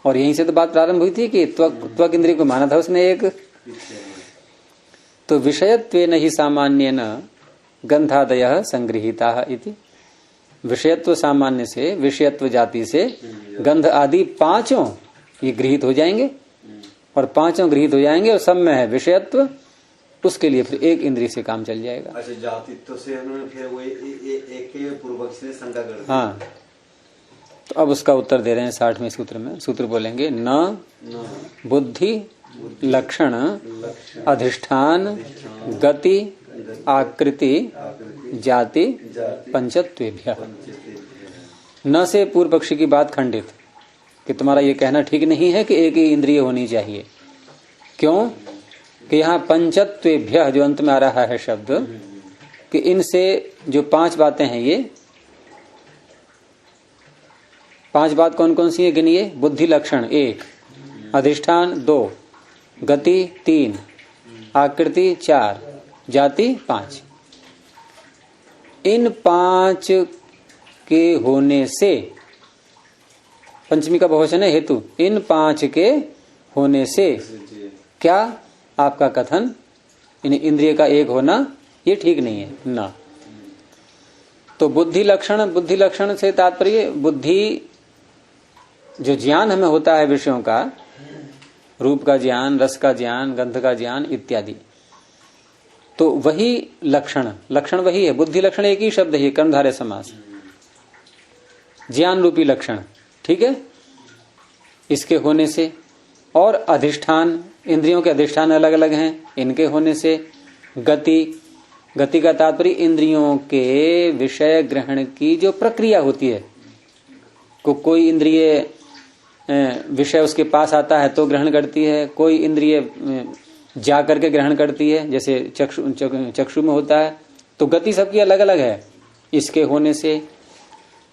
और यहीं से तो बात प्रारंभ हुई थी कि त्वक इंद्रिय को माना था उसने एक। तो विषयत्वेन ही सामान्येन गंधादयः संगृहीताः इति। विषयत्व सामान्य से, विषयत्व जाति से गंध आदि पांचों ये गृहीत हो जाएंगे, और पांचों गृहीत हो जाएंगे और सब में है विषयत्व, उसके लिए फिर एक इंद्रिय से काम चल जाएगा। अच्छा, जातित्व से उन्होंने फिर वो एक पूर्व पक्ष ने शंका कर दी। हाँ, तो अब उसका उत्तर दे रहे हैं 60वें सूत्र में। सूत्र बोलेंगे न बुद्धि लक्षण अधिष्ठान गति आकृति जाति पंचत्वेभ्यः। न से पूर्व पक्षी की बात खंडित कि तुम्हारा ये कहना ठीक नहीं है कि एक ही इंद्रिय होनी चाहिए। क्यों कि यहाँ पंचत्वेभ्यः जो अंत में आ रहा है शब्द, कि इनसे जो पांच बातें हैं, ये पांच बात कौन कौन सी है गिनिए। बुद्धि लक्षण 1, अधिष्ठान 2, गति 3, आकृति 4, जाति 5। इन 5 के होने से, पंचमी का बहुवचन है हेतु, इन 5 के होने से क्या आपका कथन इन इंद्रिय का एक होना ये ठीक नहीं है ना। तो बुद्धि लक्षण से तात्पर्य बुद्धि जो ज्ञान हमें होता है विषयों का, रूप का ज्ञान, रस का ज्ञान, गंध का ज्ञान इत्यादि, तो वही लक्षण वही है। बुद्धि लक्षण एक ही शब्द है, कर्मधारय समास, ज्ञान रूपी लक्षण, ठीक है। इसके होने से, और अधिष्ठान, इंद्रियों के अधिष्ठान अलग अलग हैं, इनके होने से गति का तात्पर्य इंद्रियों के विषय ग्रहण की जो प्रक्रिया होती है। कोई इंद्रिय विषय उसके पास आता है तो ग्रहण करती है, कोई इंद्रिय जा करके ग्रहण करती है, जैसे चक्षु में होता है। तो गति सबकी अलग अलग है। इसके होने से,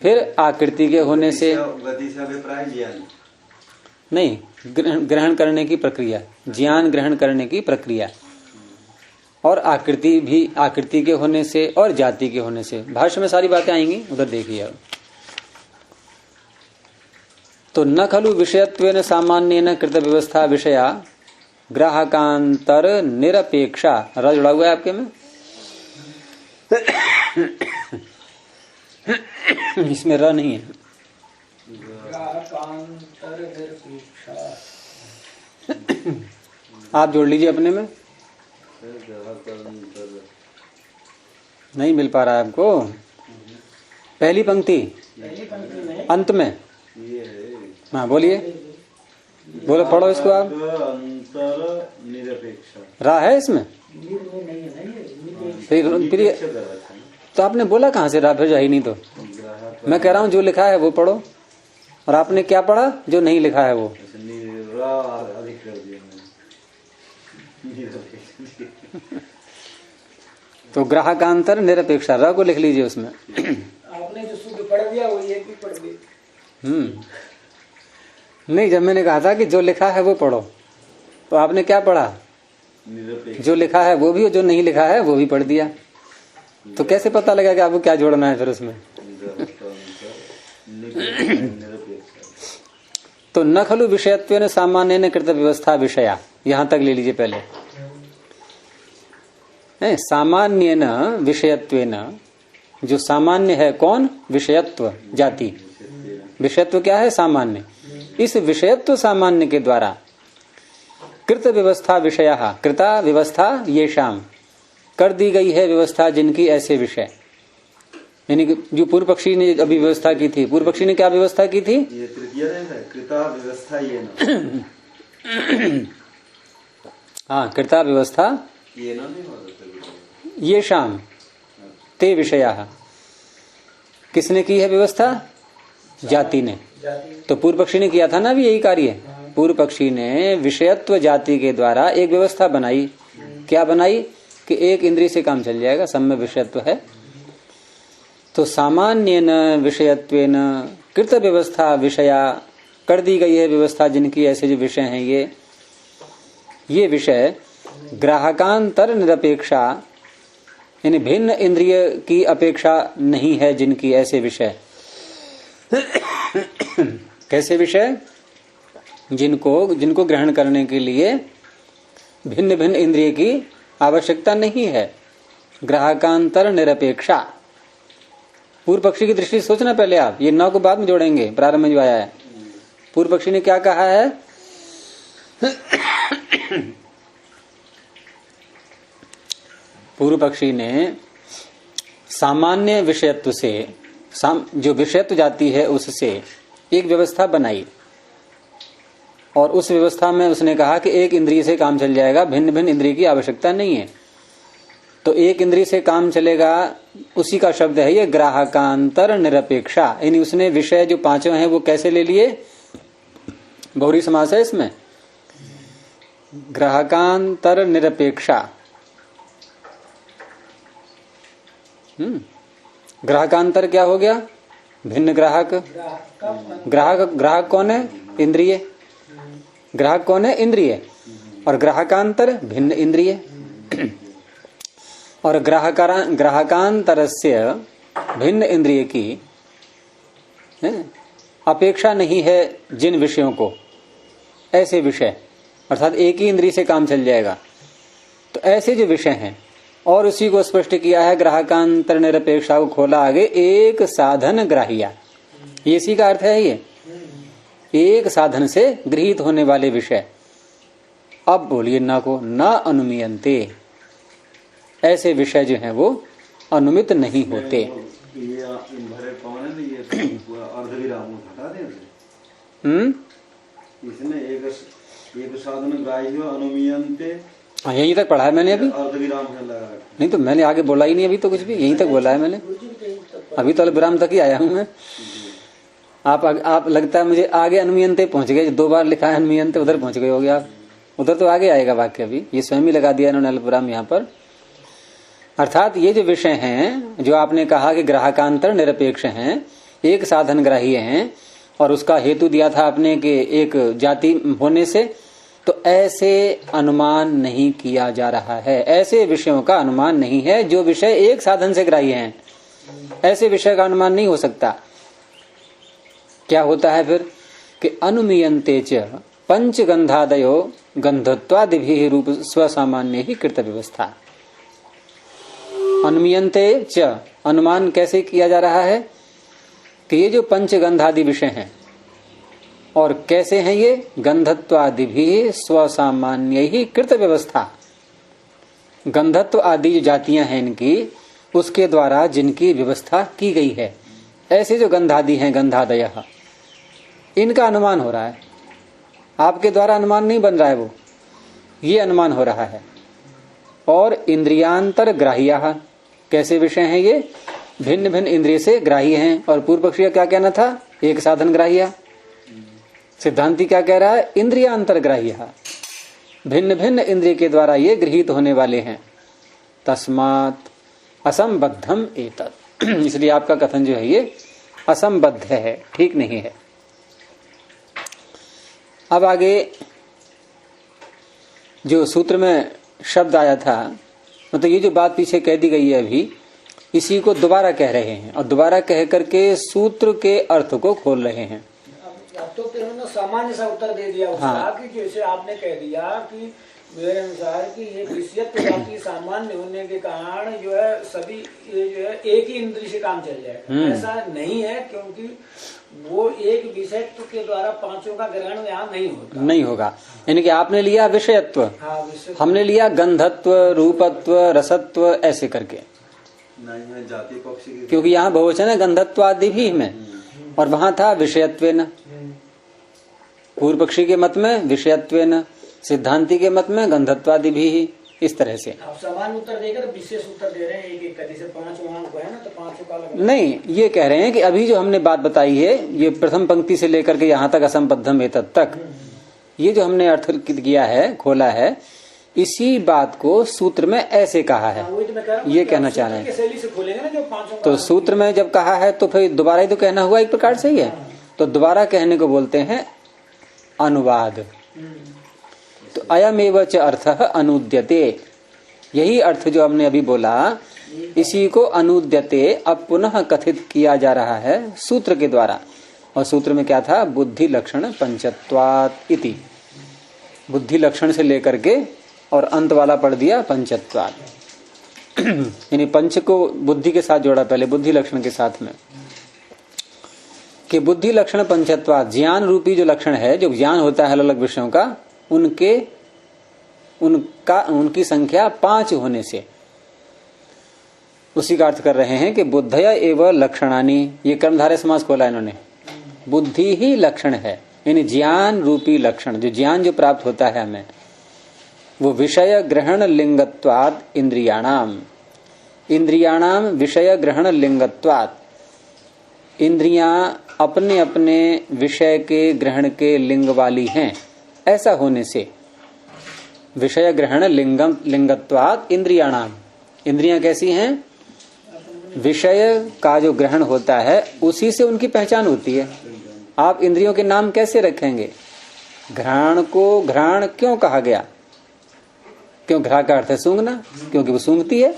फिर आकृति के होने से, गति से अभिप्राय ज्ञान नहीं, ग्रहण करने की प्रक्रिया, ज्ञान ग्रहण करने की प्रक्रिया, और आकृति भी आकृति के होने से और जाति के होने से। भाष्य में सारी बातें आएंगी, उधर देखिए अब। तो न खलु विषयत्वेन सामान्येन कृत व्यवस्था विषया ग्राहकांतर निरपेक्षा। र जुड़ा हुआ है आपके में, इसमें र नहीं है। ग्राहकांतर निरपेक्षा आप जोड़ लीजिए अपने में, नहीं मिल पा रहा है आपको। पहली पंक्ति अंत में, हाँ बोलिए, बोलो, पढ़ो इसको आप। अंतर निरपेक्षा रा है इसमें, फिर तो आपने बोला कहाँ से रा, भेजा ही नहीं। तो मैं कह रहा हूँ जो लिखा है वो पढ़ो, और आपने क्या पढ़ा जो नहीं लिखा है वो। तो ग्राहकांतर निरपेक्षा, र को लिख लीजिए उसमें। आपने जो शुद्ध पढ़ दिया वो ये भी पढ़ दिया। नहीं, जब मैंने कहा था कि जो लिखा है वो पढ़ो, तो आपने क्या पढ़ा, जो लिखा है वो भी, और जो नहीं लिखा है वो भी पढ़ दिया। तो कैसे पता लगा कि आपको क्या जोड़ना है फिर उसमें। तो न खलु विषयत्वेन सामान्येन कृत व्यवस्था विषया, यहां तक ले लीजिए पहले। सामान्येन विषयत्वेन, जो सामान्य है कौन, विषयत्व जाति। विषयत्व क्या है, सामान्य। इस विषयत्व सामान्य के द्वारा कृत व्यवस्था विषय, कृता व्यवस्था ये शाम, कर दी गई है व्यवस्था जिनकी ऐसे विषय। यानी कि जो पूर्व पक्षी ने अभी व्यवस्था की थी, पूर्व पक्षी ने क्या व्यवस्था की थी, ये तृतीय है, कृता व्यवस्था ये न। हाँ, कृता व्यवस्था ये न ये शाम ते विषया। किसने की है व्यवस्था, जाति ने। तो पूर्व पक्षी ने किया था ना भी यही कार्य। पूर्व पक्षी ने विषयत्व जाति के द्वारा एक व्यवस्था बनाई। क्या बनाई कि एक इंद्रिय से काम चल जाएगा, सब में विषयत्व है। तो सामान्येन विषयत्वेन कृत व्यवस्था विषया, कर दी गई है व्यवस्था जिनकी ऐसे जो विषय हैं, ये विषय ग्राहकांतर निरपेक्षा, यानी भिन्न इंद्रिय की अपेक्षा नहीं है जिनकी, ऐसे विषय। कैसे विषय? जिनको ग्रहण करने के लिए भिन्न भिन्न इंद्रिय की आवश्यकता नहीं है। ग्राहकांतर निरपेक्षा। पूर्व पक्षी की दृष्टि से सोचना पहले आप, ये नौ को बाद में जोड़ेंगे, प्रारंभ में जो आया है। पूर्व पक्षी ने क्या कहा है? पूर्व पक्षी ने सामान्य विषयत्व से, जो विषयत्व जाती है उससे एक व्यवस्था बनाई, और उस व्यवस्था में उसने कहा कि एक इंद्रिय से काम चल जाएगा, भिन्न भिन्न इंद्रिय की आवश्यकता नहीं है। तो एक इंद्रिय से काम चलेगा, उसी का शब्द है ये ग्राहकांतर निरपेक्षा। यानी उसने विषय जो पांचों हैं वो कैसे ले लिए? बहुरी समास है इसमें। ग्राहकांतर निरपेक्षा। ग्राहकांतर क्या हो गया? भिन्न ग्राहक। ग्राहक कौन है? इंद्रिय। ग्राहक कौन है? इंद्रिय। और ग्राहकांतर भिन्न इंद्रिय। और ग्राहकांतरस्य भिन्न इंद्रिय की अपेक्षा नहीं है जिन विषयों को, ऐसे विषय, अर्थात एक ही इंद्रिय से काम चल जाएगा। तो ऐसे जो विषय हैं, और उसी को स्पष्ट किया है ग्राहकांतर निरपेक्षा को खोला आगे, एक साधन ग्राह्या। ये इसी का अर्थ है, ये एक साधन से गृहीत होने वाले विषय। अब बोलिए ना को, न अनुमीयन्ते, ऐसे विषय जो हैं वो अनुमित नहीं होते। ये भरे कौन है? ये अर्धविराम हटा दें। इसने एक साधन ग्राह्य अनुमीयन्ते, यहीं तक पढ़ा है मैंने अभी। अर्धविराम नहीं तो मैंने आगे बोला ही नहीं अभी तो कुछ भी, यहीं तक बोला है मैंने। अभी तो विराम तक ही आया हूं मैं। आप लगता है मुझे आगे अनुमीयन्ते पहुंच गए, 2 बार लिखा है अनुमीयन्ते, उधर पहुंच गए होगे आप। उधर तो आगे आएगा वाक्य, अभी ये स्वयं ही लगा दिया इन्होंने अल्पविराम यहाँ पर। अर्थात ये जो विषय हैं, जो आपने कहा कि ग्राहकांतर निरपेक्ष हैं, एक साधन ग्राह्य हैं, और उसका हेतु दिया था आपने कि एक जाति होने से, तो ऐसे अनुमान नहीं किया जा रहा है। ऐसे विषयों का अनुमान नहीं है जो विषय एक साधन से ग्राह्य हैं। ऐसे विषय का अनुमान नहीं हो सकता। क्या होता है फिर कि अनुमीयन्ते च पंचगंधादयो गंधत्वादिभिः रूप स्वसामान्य ही कृत व्यवस्था। अनुमीयन्ते च, अनुमान कैसे किया जा रहा है कि ये जो पंचगंधादि विषय हैं, और कैसे हैं ये? गंधत्वादि भी स्वसामान्य ही कृत व्यवस्था। गंधत्व आदि जो जातियां हैं इनकी, उसके द्वारा जिनकी व्यवस्था की गई है, ऐसे जो गंधादि हैं, गंधादय, इनका अनुमान हो रहा है। आपके द्वारा अनुमान नहीं बन रहा है, वो ये अनुमान हो रहा है। और इंद्रियांतर ग्राह्य, कैसे विषय हैं ये? भिन्न भिन्न इंद्रिय से ग्राह्य हैं। और पूर्व पक्षी का क्या कहना था? एक साधन ग्राह्य। सिद्धांति क्या कह रहा है? इंद्रियांतर ग्राह्य, भिन्न भिन्न इंद्रिय के द्वारा ये गृहीत होने वाले हैं। तस्मात् असंबद्धम एतत्, इसलिए आपका कथन जो है ये असंबद्ध है, ठीक नहीं है। अब आगे जो सूत्र में शब्द आया था, मतलब ये जो बात पीछे कह दी गई है अभी, इसी को दोबारा कह रहे हैं, और दोबारा कह करके सूत्र के अर्थ को खोल रहे हैं। अब तो फिर उन्होंने सामान्य सा उत्तर दे दिया उसका। हाँ। कि जैसे आपने कह दिया कि मेरे अनुसार कि ये विषयत्व जाति सामान्य होने के कारण जो है सभी ये जो है एक ही इंद्रिय से काम चल जाएगा। ऐसा नहीं है, क्योंकि वो एक विषयत्व के द्वारा पांचों का ग्रहण यहाँ नहीं होगा। यानी कि आपने लिया विषयत्व, हाँ, हमने लिया गंधत्व, रूपत्व, रसत्व, ऐसे करके। जाति पक्ष की, क्योंकि यहाँ बहुवचन है गंधत्व आदि भी में, और वहां था विषयत्वेन। पूर्व पक्षी के मत में विषयत्वेन, सिद्धांति के मत में गंधत्वादि भी। इस तरह से आप समान उत्तर देकर विशेष उत्तर दे रहे हैं, एक एक जैसे 5 वहां को है ना, तो 5 का अलग। नहीं, ये कह रहे हैं कि अभी जो हमने बात बताई है, ये प्रथम पंक्ति से लेकर के यहाँ तक असंबद्धम एतत् तक, ये जो हमने अर्थ किया है, खोला है, इसी बात को सूत्र में ऐसे कहा है। ये कहना चाह रहे हैं। तो सूत्र में जब कहा है तो फिर दोबारा ही तो कहना हुआ, एक प्रकार से ही है। तो दोबारा कहने को बोलते हैं अनुवाद। तो अयमेव च अर्थः अनुद्यते, यही अर्थ जो हमने अभी बोला इसी को अनुद्यते अब पुनः कथित किया जा रहा है सूत्र के द्वारा। और सूत्र में क्या था? बुद्धि लक्षण पंचत्वात् इति, बुद्धि लक्षण से लेकर के और अंत वाला पढ़ दिया पंचत्वात्। यानी पंच को बुद्धि के साथ जोड़ा, पहले बुद्धि लक्षण के साथ में कि बुद्धि लक्षण पंचत्वात्, ज्ञान रूपी जो लक्षण है, जो ज्ञान होता है अलग अलग विषयों का, उनकी संख्या 5 होने से, उसी का अर्थ कर रहे हैं कि बुद्धया एवं लक्षणानि, ये कर्मधारय समास खोला इन्होंने, बुद्धि ही लक्षण है, यानी ज्ञान रूपी लक्षण, जो ज्ञान जो प्राप्त होता है हमें, वो विषय ग्रहण लिंगत्वात् इंद्रियाणाम, इंद्रियाणाम विषय ग्रहण लिंगत्वात्, इंद्रियां अपने अपने विषय के ग्रहण के लिंग वाली हैं, ऐसा होने से विषय ग्रहण लिंगत्वात् इंद्रियाणाम, इंद्रियां कैसी हैं? विषय का जो ग्रहण होता है उसी से उनकी पहचान होती है। आप इंद्रियों के नाम कैसे रखेंगे? घ्राण को घ्राण क्यों कहा गया? क्यों? घ्रा का अर्थ है सूंघना, क्योंकि वो सूंघती है,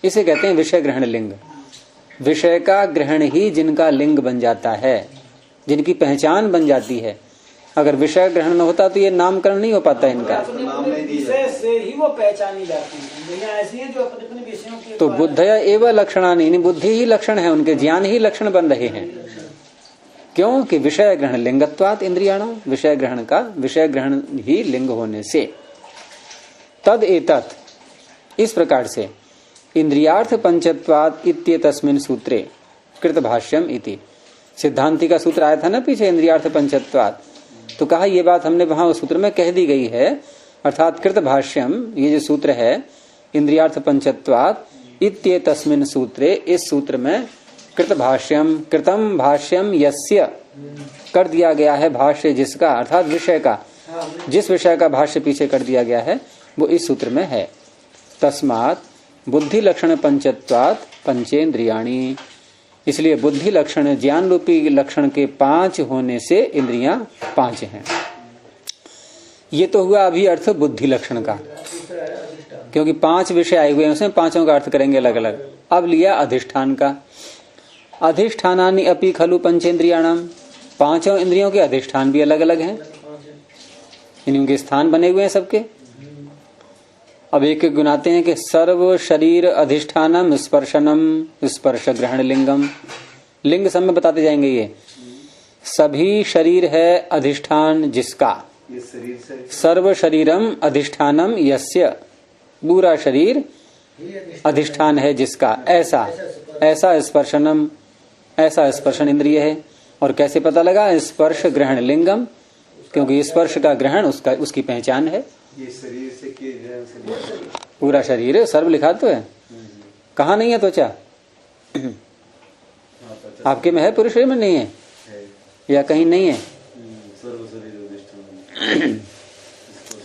इसे कहते हैं विषय ग्रहण लिंग। विषय का ग्रहण ही जिनका लिंग बन जाता है, जिनकी पहचान बन जाती है। अगर विषय ग्रहण न होता तो ये नामकरण नहीं हो पाता इनका। विषय से ही वो पहचानी जाती है, ऐसी है जो अपने विषयों के। तो बुद्धया एवं लक्षणानि, बुद्धि ही लक्षण है, उनके ज्ञान ही लक्षण बन रहे हैं। क्यों? कि विषय ग्रहण लिंगत्वात् इंद्रियाणाम, विषय ग्रहण का विषय ग्रहण ही लिंग होने से। तद एतत्, इस प्रकार से इंद्रियार्थ पंचत्वात् इत्येतस्मिन् सूत्रे कृत भाष्यम इति, सिद्धांति का सूत्र आया था ना पीछे, इंद्रियार्थ पंचत्वात्, तो कहा ये बात हमने वहां उस सूत्र में कह दी गई है, अर्थात कृत भाष्यम, ये जो सूत्र है इंद्रियार्थ पंचत्वात् इत्येतस्मिन् सूत्रे, इस सूत्र में कृत भाष्यम, कृतम भाष्यम यस्य, कर दिया गया है भाष्य जिसका, अर्थात विषय का, जिस विषय का भाष्य पीछे कर दिया गया है वो इस सूत्र में है। तस्मात् बुद्धि लक्षण पंचत्वात् पंचेन्द्रियाणि, इसलिए बुद्धि लक्षण ज्ञान रूपी लक्षण के 5 होने से इंद्रियां 5 हैं। ये तो हुआ अभी अर्थ बुद्धि लक्षण का, क्योंकि 5 विषय आए हुए हैं उसमें, 5 का अर्थ करेंगे अलग अलग। अब लिया अधिष्ठान का, अधिष्ठानानि अपि खलु पंचेन्द्रियाणाम, 5 इंद्रियों के अधिष्ठान भी अलग अलग हैं, इनके स्थान बने हुए हैं सबके। अब एक एक गुनाते हैं कि सर्व शरीर अधिष्ठानम स्पर्शनम, स्पर्श ग्रहण लिंगम, लिंग सब में बताते जाएंगे। ये सभी शरीर है अधिष्ठान जिसका, सर्व शरीरम अधिष्ठानम यस्य, पूरा शरीर अधिष्ठान है जिसका, ऐसा ऐसा स्पर्शनम, ऐसा स्पर्शन इंद्रिय है। और कैसे पता लगा? स्पर्श ग्रहण लिंगम, क्योंकि स्पर्श का ग्रहण उसकी पहचान है। ये शरीर से पूरा शरीर, सर्व लिखा तो है, कहाँ नहीं है त्वचा? आपके में है, पूरे शरीर में नहीं है, या कहीं नहीं है?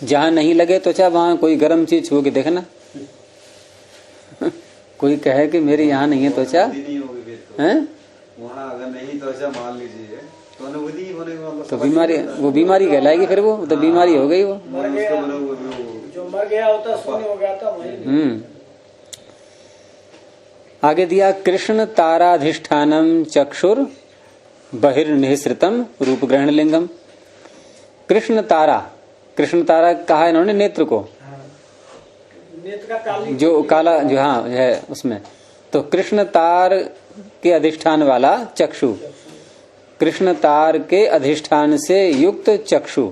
जहाँ नहीं लगे त्वचा वहां कोई गर्म चीज छू के देखना। कोई कहे कि मेरे यहाँ नहीं है त्वचा, है वहाँ अगर नहीं त्वचा मान लीजिए तो अनुभूति होने वाला, तो बीमारी, वो बीमारी कहलाएगी, फिर वो तो बीमारी हो गई। वो जो मर गया होता शून्य हो गया था वही। आगे दिया कृष्ण ताराधिष्ठानम चक्षुर बहिर्निःसृतम रूप ग्रहण लिंगम। कृष्ण तारा, कृष्ण तारा कहा इन्होंने नेत्र को, नेत्र का जो काला जो हाँ है उसमें, तो कृष्ण तार के अधिष्ठान वाला चक्षु, कृष्ण तार के अधिष्ठान से युक्त चक्षु।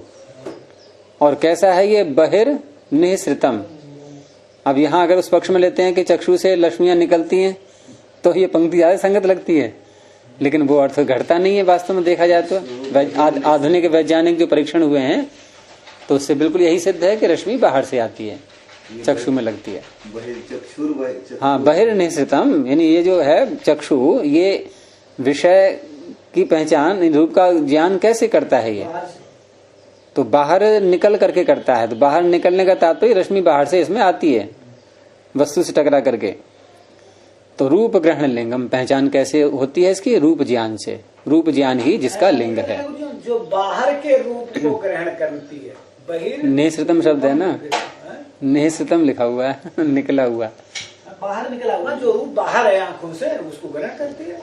और कैसा है ये? बहिर्निःसृतम। अब यहाँ अगर उस पक्ष में लेते हैं कि चक्षु से लक्ष्मियां निकलती हैं तो ये पंक्ति ज्यादा संगत लगती है, लेकिन वो अर्थ घटता नहीं है वास्तव में देखा जाए तो। आधुनिक वैज्ञानिक जो परीक्षण हुए हैं तो उससे बिल्कुल यही सिद्ध है कि रश्मि बाहर से आती है, चक्षु में लगती है। हाँ, बहिर्निःसृतम, यानी ये जो है चक्षु, ये विषय की पहचान, रूप का ज्ञान कैसे करता है? ये तो बाहर निकल करके करता है। तो बाहर निकलने का तात्पर्य रश्मि बाहर से इसमें आती है वस्तु से टकरा करके। तो रूप ग्रहण लिंगम, पहचान कैसे होती है इसकी? रूप ज्ञान से। रूप ज्ञान ही जिसका लिंग है। जो बाहर के रूप को ग्रहण करती है, निःसृतम शब्द है ना, निःसृतम लिखा हुआ है, निकला हुआ, बाहर निकला हुआ जो रूप बाहर है आंखों से उसको ग्रहण करती है,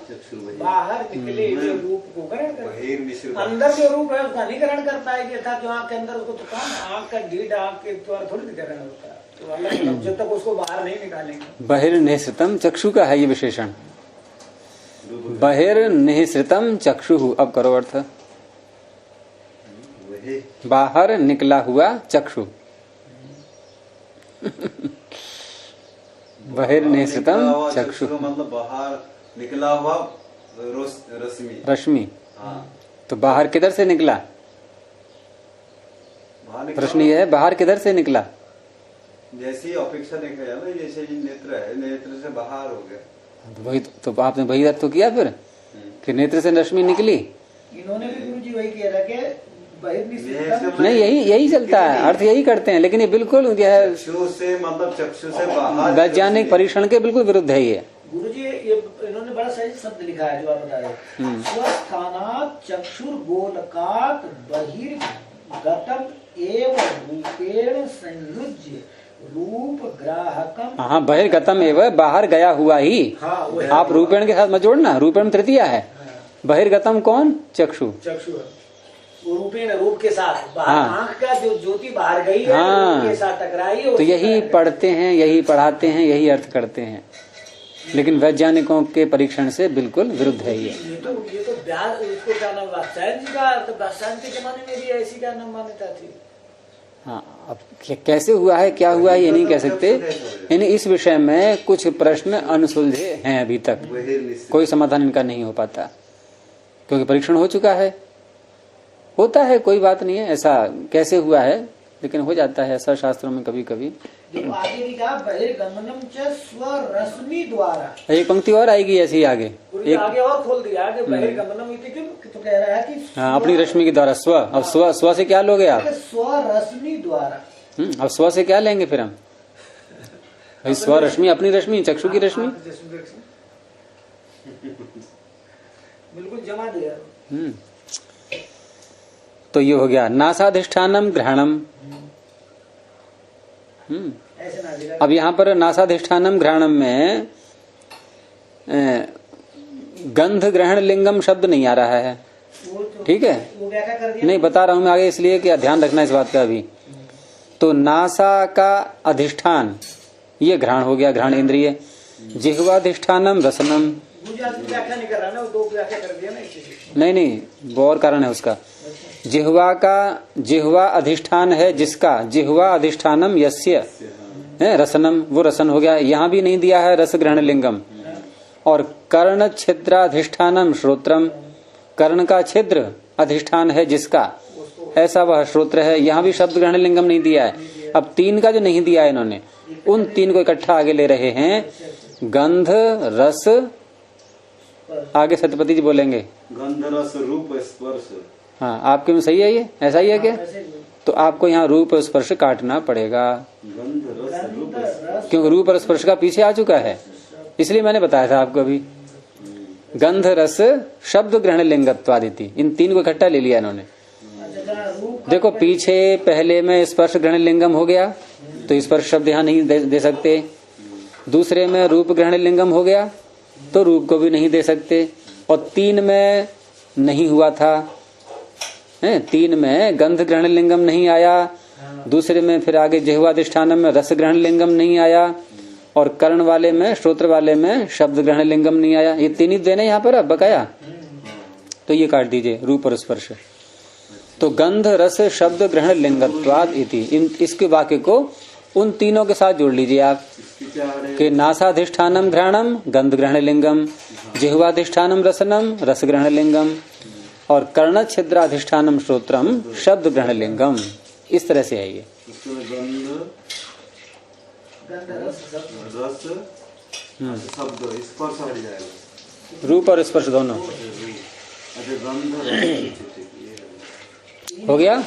बाहर निकले हुए रूप को ग्रहण करती है। अंदर जो रूप है उसका नहीं ग्रहण कर पाएगी, अर्थात जो आंख के अंदर उसको तो कौन आंख का ढीठ आंख के द्वारा थोड़ी ग्रहण होता है, तो अलग जब तक उसको बाहर नहीं निकालेंगे। बहिर्निःसृतम चक्षु का है ये विशेषण, बहिर्निःसृतम चक्षु। अब करो अर्थ, बाहर निकला हुआ चक्षु। बहिर्निःसृतम चक्षु मतलब बाहर निकला हुआ रश्मि, रश्मि। तो बाहर किधर से निकला? प्रश्न ये है बाहर किधर से निकला? जैसी अपेक्षा देखा जाए ना, जैसे नेत्र है, नेत्र से बाहर हो गया, वही तो आपने वही अर्थ तो किया फिर कि नेत्र से रश्मि निकली। इन्होंने भी गुरुजी वही किया था कि नहीं, यही चलता है, अर्थ यही करते हैं, लेकिन ये बिल्कुल चक्षु से मतलब चक्षु से बाहर वैज्ञानिक परीक्षण के बिल्कुल विरुद्ध है ये। गुरुजी ये इन्होंने बड़ा सही शब्द लिखा है जो आप बता रहे, स्वस्थानात् चक्षुर गोलकात् बहिर्गतम एव रूपेण संयुज्य रूप ग्राहकम। हाँ, बहिर्गतम एवं बाहर गया हुआ ही। आप रूपेण के साथ मत जोड़ना, रूपेण तृतीया है, बहिर्गतम कौन? चक्षु। चक्षु रूपेण रूप के साथ आंख का जो ज्योति बाहर गई है, रूप के साथ टकराई है। तो यही पढ़ते हैं, यही पढ़ाते हैं, यही अर्थ करते हैं, लेकिन वैज्ञानिकों के परीक्षण से बिल्कुल विरुद्ध है ये। तो व्यास उसको क्या नाम, वात्स्यायन जी का, तो वात्स्यायन के जमाने में भी ऐसी क्या नाम मान्यता थी। हाँ, अब कैसे हुआ है, क्या हुआ है, ये नहीं कह सकते। यानी इस विषय में कुछ प्रश्न अनसुलझे हैं, अभी तक कोई समाधान इनका नहीं हो पाता, क्योंकि परीक्षण हो चुका है। होता है, कोई बात नहीं है, ऐसा कैसे हुआ है, लेकिन हो जाता है ऐसा शास्त्रों में कभी कभी। आगे भी कहा बहिर्गमनम च स्वरश्मि द्वारा। एक पंक्ति और आएगी ऐसी आगे, एक आगे और खोल दिया आगे बहिर्गमनम क्यों, तो कह रहा है कि हाँ, अपनी रश्मि के द्वारा स्व। अब स्व से क्या लोगे आप? स्वरश्मि द्वारा। अब स्व से क्या लेंगे फिर हम? स्व रश्मि, अपनी रश्मि, चक्षु की रश्मि, बिल्कुल जमा दिया। तो ये हो गया नासाधिष्ठानम ग्रहणम। अब यहाँ पर नासाधिष्ठानम ग्रहणम में गंध ग्रहण लिंगम शब्द नहीं आ रहा है, ठीक है? नहीं बता रहा हूं मैं आगे, इसलिए कि ध्यान रखना इस बात का भी। तो नासा का अधिष्ठान ये ग्रहण हो गया, ग्रहण इंद्रिय। जिह्वाधिष्ठानम रसनम, नहीं वो और कारण है उसका। जिह्वा का, जिह्वा अधिष्ठान है जिसका, जिह्वा अधिष्ठानम यस्य है रसनम, वो रसन हो गया। यहाँ भी नहीं दिया है रस ग्रहण लिंगम। और कर्ण छिद्राधिष्ठानम श्रोत्रम, कर्ण का छिद्र अधिष्ठान है जिसका, ऐसा वह श्रोत्र है। यहाँ भी शब्द ग्रहण लिंगम नहीं दिया है। अब तीन का जो नहीं दिया है इन्होंने, उन तीन को इकट्ठा आगे ले रहे हैं। गंध रस, आगे सत्यपति जी बोलेंगे गंध रस रूप स्पर्श। हाँ, आपके में सही है ये, ऐसा ही है क्या? तो आपको यहाँ रूप और स्पर्श काटना पड़ेगा, क्योंकि रूप और स्पर्श का पीछे आ चुका है, इसलिए मैंने बताया था आपको अभी। गंध रस शब्द ग्रहण लिंगत्वादिति, इन तीन को इकट्ठा ले लिया इन्होंने। देखो पीछे पहले में स्पर्श ग्रहण लिंगम हो गया, तो स्पर्श शब्द यहाँ नहीं दे सकते। दूसरे में रूप ग्रहण लिंगम हो गया, तो रूप को भी नहीं दे सकते। और तीन में नहीं हुआ था, तीन में गंध ग्रहण लिंगम नहीं आया। दूसरे में फिर आगे जिह्वाधिष्ठानम में रस ग्रहण लिंगम नहीं आया, और कर्ण वाले में, श्रोत्र वाले में शब्द ग्रहण लिंगम नहीं आया। ये तीन ही देने यहाँ पर अब बकाया, तो ये काट दीजिए रूप और स्पर्श। तो गंध रस शब्द ग्रहण लिंगत्वाद इति, इसके वाक्य को उन तीनों के साथ जोड़ लीजिए आप कि नासाधिष्ठानम ग्रहणम गंध ग्रहण लिंगम, जिह्वाधिष्ठानम रसनम रस ग्रहण लिंगम, और कर्ण छिद्राधिष्ठानम श्रोत्रम शब्द ग्रहण लिंगम। इस तरह से है ये। रूप और स्पर्श दोनों हो गया।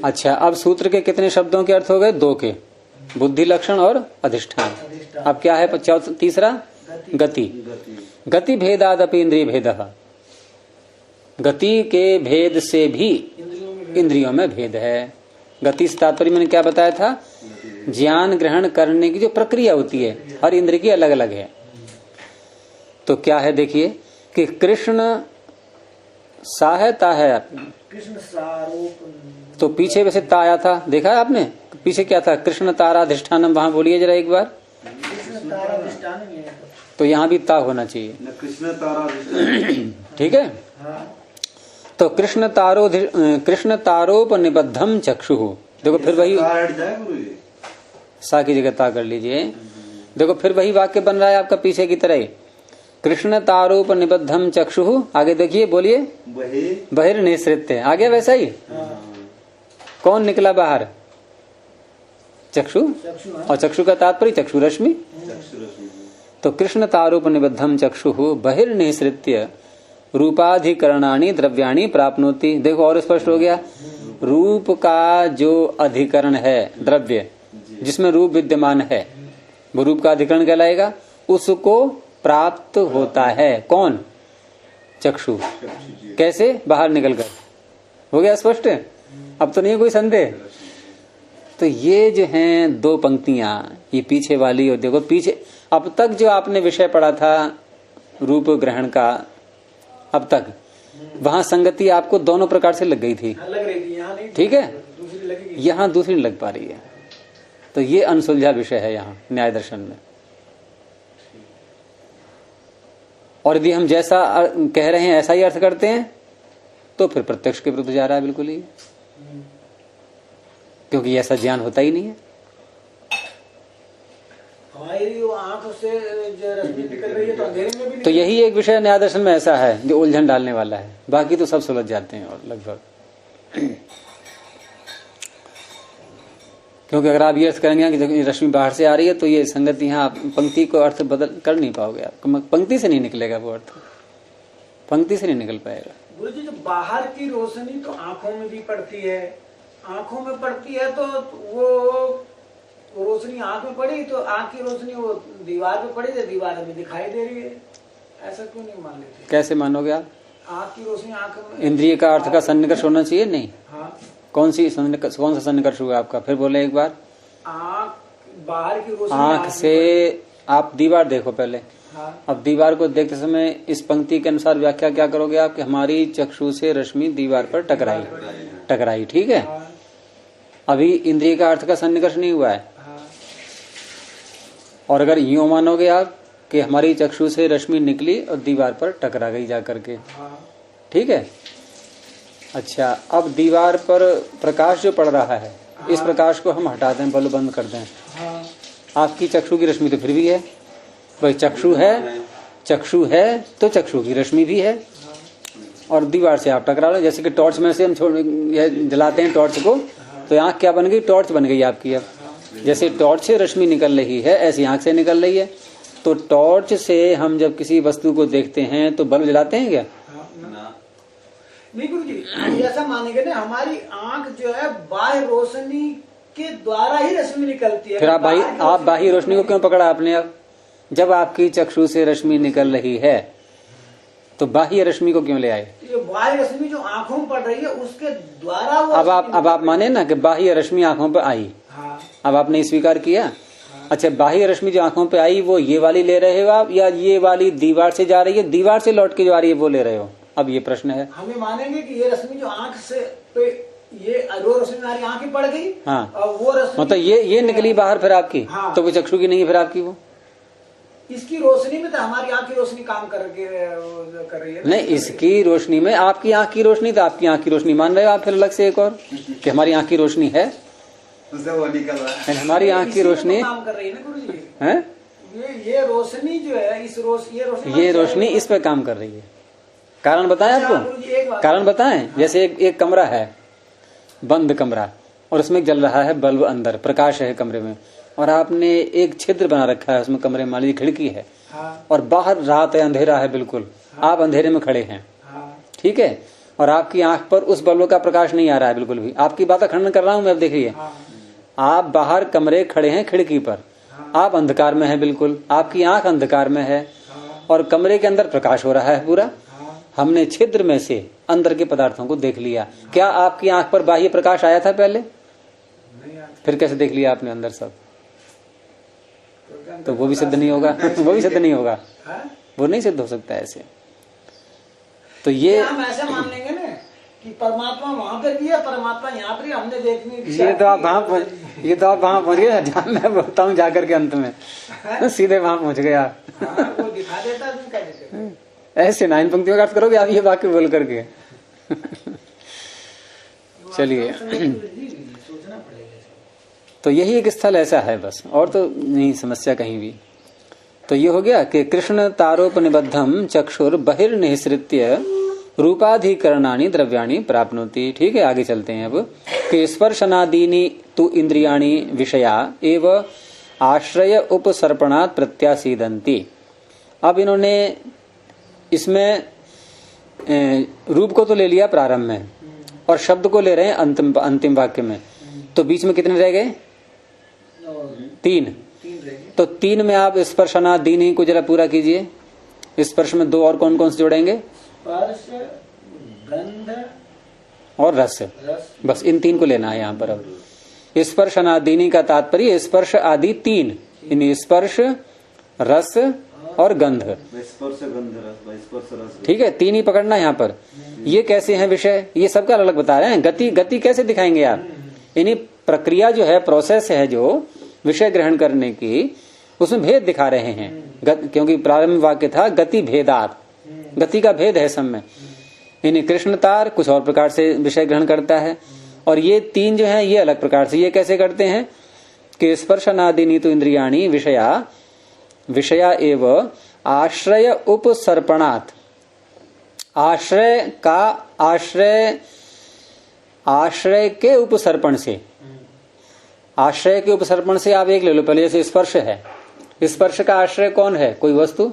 अच्छा, अब सूत्र के कितने शब्दों के अर्थ हो गए? दो के, बुद्धि लक्षण और अधिष्ठान। अब क्या है तीसरा? गति। गति भेदादपि इंद्रिय भेद, गति के भेद से भी इंद्रियों में भेद है। गति से तात्पर्य मैंने क्या बताया था, ज्ञान ग्रहण करने की जो प्रक्रिया होती है हर इंद्रिय की अलग अलग है। तो क्या है देखिए कि कृष्ण सहायता है, कृष्ण सारूप, तो पीछे वैसे ता आया था, देखा है आपने पीछे क्या था, कृष्ण ताराधिष्ठानम, वहां बोलिए जरा एक बार। कृष्ण ताराधिष्ठान में है तो यहाँ भी ता होना चाहिए, कृष्ण ताराधिष्ठान। ठीक है। तो कृष्ण तारोप निबद्धम चक्षु, देखो फिर वही सा की जगह ता कर लीजिए। देखो फिर वही वाक्य बन रहा है आपका पीछे की तरह, कृष्ण तारोप निबद्धम चक्षु। आगे देखिए, बोलिए बहिर्निसृत्य, आगे वैसा ही। कौन निकला बाहर, चक्षु, और चक्षु का तात्पर्य चक्षु रश्मि। तो कृष्ण तारोप निबद्धम चक्षु बहिर्निसृत्य रूपाधिकरणानि द्रव्याणि प्राप्नोति। देखो और स्पष्ट हो गया, रूप का जो अधिकरण है द्रव्य जिसमें रूप विद्यमान है वो रूप का अधिकरण कहलाएगा, उसको प्राप्त होता है कौन, चक्षु। कैसे, बाहर निकलकर। हो गया स्पष्ट, अब तो नहीं कोई संदेह। तो ये जो हैं दो पंक्तियां, ये पीछे वाली, और देखो पीछे अब तक जो आपने विषय पढ़ा था रूप ग्रहण का, अब तक वहां संगति आपको दोनों प्रकार से लग गई थी, लग रही थी, यहाँ नहीं, ठीक है, दूसरी लगेगी, यहाँ दूसरी नहीं लग पा रही है। तो ये अनसुलझा विषय है यहाँ न्याय दर्शन में। और यदि हम जैसा कह रहे हैं ऐसा ही अर्थ करते हैं तो फिर प्रत्यक्ष के विरुद्ध जा रहा है बिल्कुल ही, क्योंकि ऐसा ज्ञान होता ही नहीं है। हमारी आंख से जो रश्मि निकल रही है तो अंधेरे में भी, तो यही एक विषय न्याय दर्शन में ऐसा है जो उलझन डालने वाला है, बाकी तो सब सुलझ जाते हैं और लगभग। क्योंकि अगर आप ये अर्थ करेंगे कि रश्मि बाहर से आ रही है तो ये संगति यहाँ पंक्ति को अर्थ बदल कर नहीं पाओगे आप, पंक्ति से नहीं निकलेगा वो अर्थ, पंक्ति से नहीं निकल पाएगा। गुरु जी, जो बाहर की रोशनी तो आंखों में भी पड़ती है, आंखों में पड़ती है तो वो रोशनी आंख में पड़ी तो आंख की रोशनी वो दीवार पे पड़ी तो दीवार में दिखाई दे रही है, ऐसा क्यों नहीं मान लेते? कैसे मानोगे आप? आंख की रोशनी आंख में, इंद्रिय का अर्थ का सन्निकर्ष होना चाहिए, नहीं? हाँ, कौन सा सन्निकर्ष हुआ आपका, फिर बोले एक बार। आंख बाहर की रोशनी आंख से आप दीवार देखो पहले, हाँ, अब दीवार को देखते समय इस पंक्ति के अनुसार व्याख्या क्या करोगे आप कि हमारी चक्षु से रश्मि दीवार पर टकराई, ठीक है। हाँ, अभी इंद्रिय का अर्थ का सन्निकर्ष नहीं हुआ है। हाँ, और अगर यूं मानोगे आप कि हमारी चक्षु से रश्मि निकली और दीवार पर टकरा गई जाकर के, हाँ, ठीक है। अच्छा, अब दीवार पर प्रकाश जो पड़ रहा है, इस प्रकाश को हम हटा दें, बल्ब बंद कर दें, हाँ, आपकी चक्षु की रश्मि तो फिर भी है भाई, चक्षु है तो चक्षु की रश्मि भी है, और दीवार से आप टकरा लो। जैसे कि टॉर्च में से हम जलाते हैं टॉर्च को, तो आंख क्या बन गई, टॉर्च बन गई आपकी। अब जैसे टॉर्च से रश्मि निकल रही है ऐसी आंख से निकल रही है। तो टॉर्च से हम जब किसी वस्तु को देखते हैं तो बल्ब जलाते हैं क्या? नहीं गुरु जी, ऐसा मानेंगे ना, हमारी आंख जो है बाह्य रोशनी के द्वारा ही रश्मि निकलती है। फिर आप बाह्य रोशनी को क्यों पकड़ा आपने? अब जब आपकी चक्षु से रश्मि निकल रही है तो बाह्य रश्मि को क्यों ले आए? ये बाह्य रश्मि जो आंखों में पड़ रही है उसके द्वारा वो अब आप माने ना कि बाह्य रश्मि आंखों पर आई। हाँ, अब आपने स्वीकार किया। हाँ। अच्छा, बाह्य रश्मि जो आंखों पे आई वो ये वाली ले रहे हो आप, या ये वाली दीवार से जा रही है, दीवार से लौट के जो आ रही है वो ले रहे हो? अब ये प्रश्न है। हमें मानेंगे कि ये रश्मि जो आंख से, तो ये रोशनी हमारी आंख ही पड़ गई। हाँ, और वो रश्मि मतलब ये निकली बाहर फिर आपकी। हाँ, तो वो चक्षु की नहीं है फिर आपकी, वो इसकी रोशनी में तो हमारी आंख की रोशनी काम कर रही है। नहीं, इसकी रोशनी में आपकी आंख की रोशनी, तो आपकी आंख की रोशनी मान रहे हो आप फिर अलग से एक और कि हमारी आंख की रोशनी है, वो निकल रहा है। हमारी आंख की रोशनी काम कर रही है ना गुरु जी। है, ये रोशनी जो है, ये रोशनी इस पे काम कर रही है। कारण बताएं आपको, कारण बताएं। जैसे एक कमरा है, बंद कमरा, और उसमें जल रहा है बल्ब, अंदर प्रकाश है कमरे में, और आपने एक छिद्र बना रखा है उसमें, कमरे में मान लीजिए खिड़की है। हाँ, और बाहर रात है, अंधेरा है बिल्कुल। हाँ, आप अंधेरे में खड़े हैं। हाँ, ठीक है, और आपकी आंख पर उस बल्ब का प्रकाश नहीं आ रहा है बिल्कुल भी। आपकी बात का खंडन कर रहा हूं मैं। अब देखिए, हाँ, आप बाहर कमरे खड़े हैं खिड़की पर, हाँ, आप अंधकार में है बिल्कुल, आपकी आंख अंधकार में है, हाँ, और कमरे के अंदर प्रकाश हो रहा है पूरा। हाँ, हमने छिद्र में से अंदर के पदार्थों को देख लिया। क्या आपकी आंख पर बाह्य प्रकाश आया था पहले? फिर कैसे देख लिया आपने अंदर सब? तो वो भी सिद्ध नहीं होगा। वो भी सिद्ध नहीं होगा, वो नहीं सिद्ध हो सकता ऐसे। तो ये हम ऐसे मान लेंगे ना कि परमात्मा वहां पर भी है, परमात्मा यहाँ पर, हमने देखने ये तो आप वहां पहुंच गए जहाँ मैं बोलता हूँ जाकर के अंत में सीधे वहां पहुंच गए आप। वो दिखा देता है। ऐसे ना इन पंक्तियों का अर्थ करोगे आप ये वाक्य बोल करके। चलिए, तो यही एक स्थल ऐसा है बस, और तो नहीं समस्या कहीं भी। तो ये हो गया कि कृष्ण तारोपनिबद्धम चक्षुर बहिर्निसृत्य रूपाधिकरणानि द्रव्याणि प्राप्नोति। ठीक है, आगे चलते हैं अब कि स्पर्शनादीनि तु इंद्रियाणि विषया एव आश्रय उपसर्पणात् प्रत्यासीदन्ति। अब इन्होंने इसमें रूप को तो ले लिया प्रारंभ में और शब्द को ले रहे हैं अंतिम वाक्य में, तो बीच में कितने रह गए? 3। तो 3 में आप स्पर्शनादीनि को जरा पूरा कीजिए। स्पर्श में 2 और कौन कौन से जोड़ेंगे? स्पर्श, गंध और रस। बस इन 3 को लेना है यहाँ पर। अब स्पर्शनादीनि का तात्पर्य स्पर्श आदि 3, इन स्पर्श, रस और गंध। स्पर्श, गंध, रस। ठीक है, 3 ही पकड़ना यहाँ पर। ये कैसे हैं विषय? ये सबका अलग बता रहे हैं। गति कैसे दिखाएंगे आप? इन्हीं प्रक्रिया जो है, प्रोसेस है जो विषय ग्रहण करने की, उसमें भेद दिखा रहे हैं। क्योंकि प्रारंभ वाक्य था गति भेदात, गति का भेद है सब में। इन्हें कृष्ण तार कुछ और प्रकार से विषय ग्रहण करता है, और ये 3 जो है ये अलग प्रकार से। ये कैसे करते हैं कि स्पर्शनादीनि तु इंद्रियाणि विषया एव आश्रय उपसर्पणात्। आश्रय के उपसर्पण से, आश्रय के उपसर्पण से आप एक ले लो पहले। जैसे स्पर्श है, स्पर्श का आश्रय कौन है? कोई वस्तु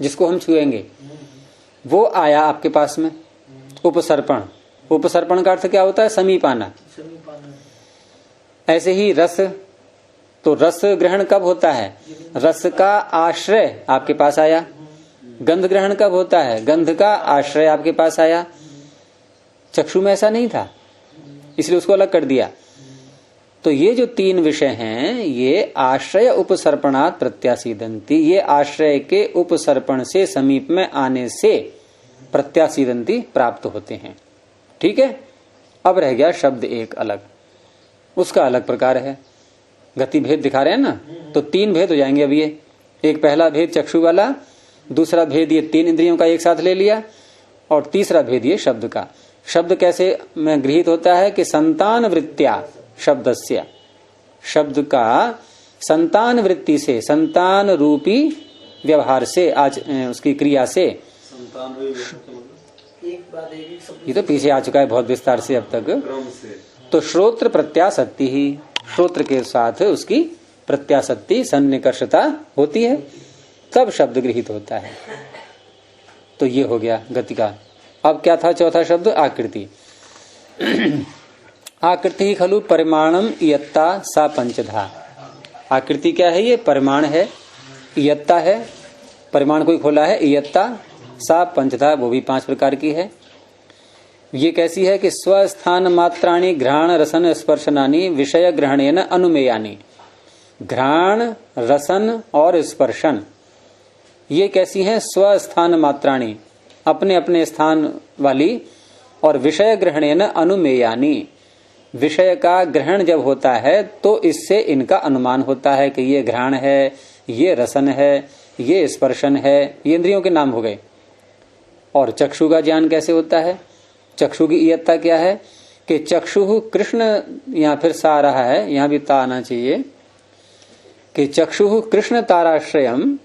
जिसको हम छुएंगे, वो आया आपके पास में। उपसर्पण, उपसर्पण का अर्थ क्या होता है? समीप आना। ऐसे ही रस, तो रस ग्रहण कब होता है? रस का आश्रय आपके पास आया। गंध ग्रहण कब होता है? गंध का आश्रय आपके पास आया। चक्षु में ऐसा नहीं था, इसलिए उसको अलग कर दिया। तो ये जो 3 विषय हैं ये आश्रय उपसर्पणात् प्रत्यासीदन्ति, ये आश्रय के उपसर्पण से, समीप में आने से प्रत्यासीदन्ति प्राप्त होते हैं। ठीक है, अब रह गया शब्द एक अलग, उसका अलग प्रकार है। गति भेद दिखा रहे हैं ना, तो 3 भेद हो जाएंगे अब ये। एक पहला भेद चक्षु वाला, दूसरा भेद ये 3 इंद्रियों का एक साथ ले लिया, और तीसरा भेद ये शब्द का। शब्द कैसे में गृहीत होता है कि संतान वृत्त्या शब्दस्य, शब्द का संतान वृत्ति से, संतान रूपी व्यवहार से, आज उसकी क्रिया से। ये तो पीछे आ चुका है बहुत विस्तार से अब तक। तो श्रोत्र प्रत्यासक्ति ही, श्रोत्र के साथ उसकी प्रत्यासक्ति, सन्निकर्षता होती है, तब शब्द गृहीत होता है। तो ये हो गया गति का। अब क्या था चौथा शब्द? आकृति। आकृति खलु परिमाणम इयत्ता सा पंचधा। आकृति क्या है? ये परिमाण है, इयत्ता है, परिमाण कोई खोला है, इयत्ता सा पंचधा, वो भी 5 प्रकार की है। ये कैसी है कि स्वस्थान मात्राणि घ्राण रसन स्पर्शनानि विषय ग्रहणेन अनुमेयानि। घ्राण, रसन और स्पर्शन ये कैसी हैं? स्वस्थान मात्राणि, अपने अपने स्थान वाली, और विषय ग्रहणेन अनुमेयानि, विषय का ग्रहण जब होता है तो इससे इनका अनुमान होता है कि ये घ्राण है, ये रसन है, ये स्पर्शन है, ये इंद्रियों के नाम हो गए। और चक्षु का ज्ञान कैसे होता है? चक्षु की इयत्ता क्या है कि चक्षु कृष्ण, यहां फिर सा आ रहा है, यहां भी ता आना चाहिए कि चक्षु कृष्ण ताराश्रयम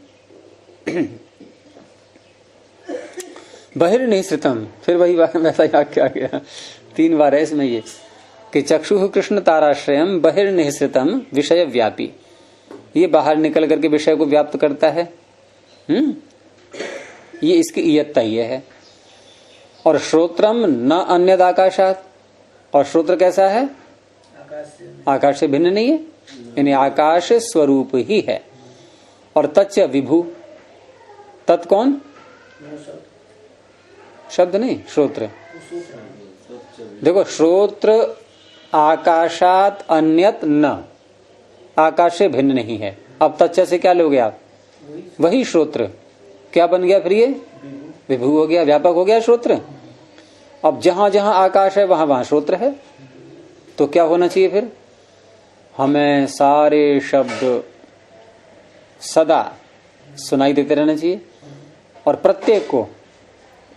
बहिर्निसृतम। फिर वही वैसा वाक्य आ गया, 3 बार है इसमें ये कि चक्षु कृष्ण ताराश्रयम बहिर्निसृतम विषय व्यापी, ये बाहर निकल करके विषय को व्याप्त करता है। ये इसकी इयत्ता ये है। और श्रोत्रम न अन्यद आकाशात, और श्रोत्र कैसा है? आकाश से भिन्न नहीं है, यानी आकाश स्वरूप ही है। और तच्च विभु, तत् कौन? शब्द नहीं, श्रोत्र। देखो, श्रोत्र आकाशात अन्यत न, आकाश से भिन्न नहीं है। अब तच्च से क्या लोगे आप? वही श्रोत्र। क्या बन गया फिर? ये विभू हो गया, व्यापक हो गया श्रोत्र। अब जहां जहां आकाश है वहां वहां श्रोत्र है। तो क्या होना चाहिए फिर? हमें सारे शब्द सदा सुनाई देते रहना चाहिए, और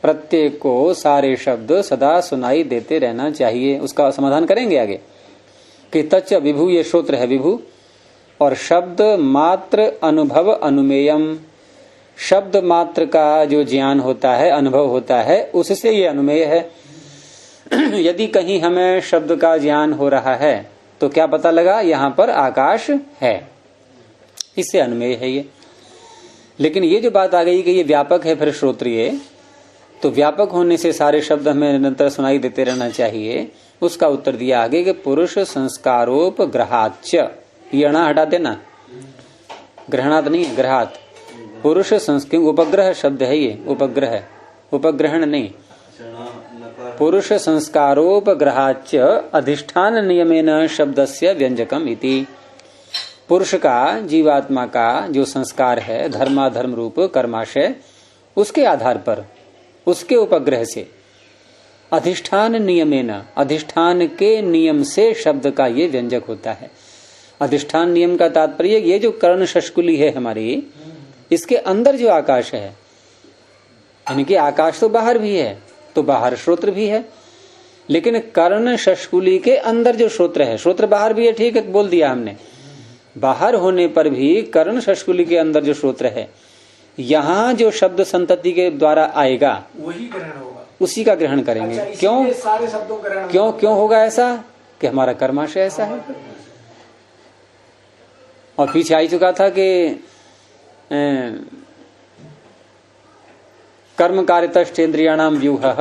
प्रत्येक को सारे शब्द सदा सुनाई देते रहना चाहिए। उसका समाधान करेंगे आगे कि तच्च विभू, ये श्रोत्र है विभू, और शब्द मात्र अनुभव अनुमेयम, शब्द मात्र का जो ज्ञान होता है, अनुभव होता है, उससे ये अनुमेय है। यदि कहीं हमें शब्द का ज्ञान हो रहा है तो क्या पता लगा? यहाँ पर आकाश है, इससे अनुमेय है ये। लेकिन ये जो बात आ गई कि ये व्यापक है फिर श्रोत्रिय, तो व्यापक होने से सारे शब्द हमें निरंतर सुनाई देते रहना चाहिए। उसका उत्तर दिया आगे कि पुरुष संस्कारोप ग्रहाच, ये अणा हटा देना, ग्रहणात नहीं, ग्रहात। पुरुष संस्कृत उपग्रह शब्द है ये, उपग्रह, उपग्रहण नहीं। पुरुष संस्कारोपग्रहाच अधिष्ठान नियमेन शब्दस्य व्यंजकम इति। पुरुष का, जीवात्मा का जो संस्कार है, धर्माधर्म रूप कर्माशय, उसके आधार पर, उसके उपग्रह से, अधिष्ठान नियमेन, अधिष्ठान के नियम से शब्द का ये व्यंजक होता है। अधिष्ठान नियम का तात्पर्य ये जो कर्ण शष्कुली है हमारी, इसके अंदर जो आकाश है, यानी कि आकाश तो बाहर भी है, तो बाहर श्रोत्र भी है, लेकिन कर्ण शष्कुली के अंदर जो श्रोत्र है, श्रोत्र बाहर भी है, ठीक है, बोल दिया हमने, बाहर होने पर भी कर्ण शष्कुली के अंदर जो श्रोत्र है, यहाँ जो शब्द संतति के द्वारा आएगा वही ग्रहण होगा, उसी का ग्रहण करेंगे। अच्छा, क्यों? सारे शब्दों का ग्रहण क्यों होगा ऐसा? कि हमारा कर्माशय ऐसा है। और पीछे आई चुका था कि कर्म कारितश्चेन्द्रियाणाम व्यूह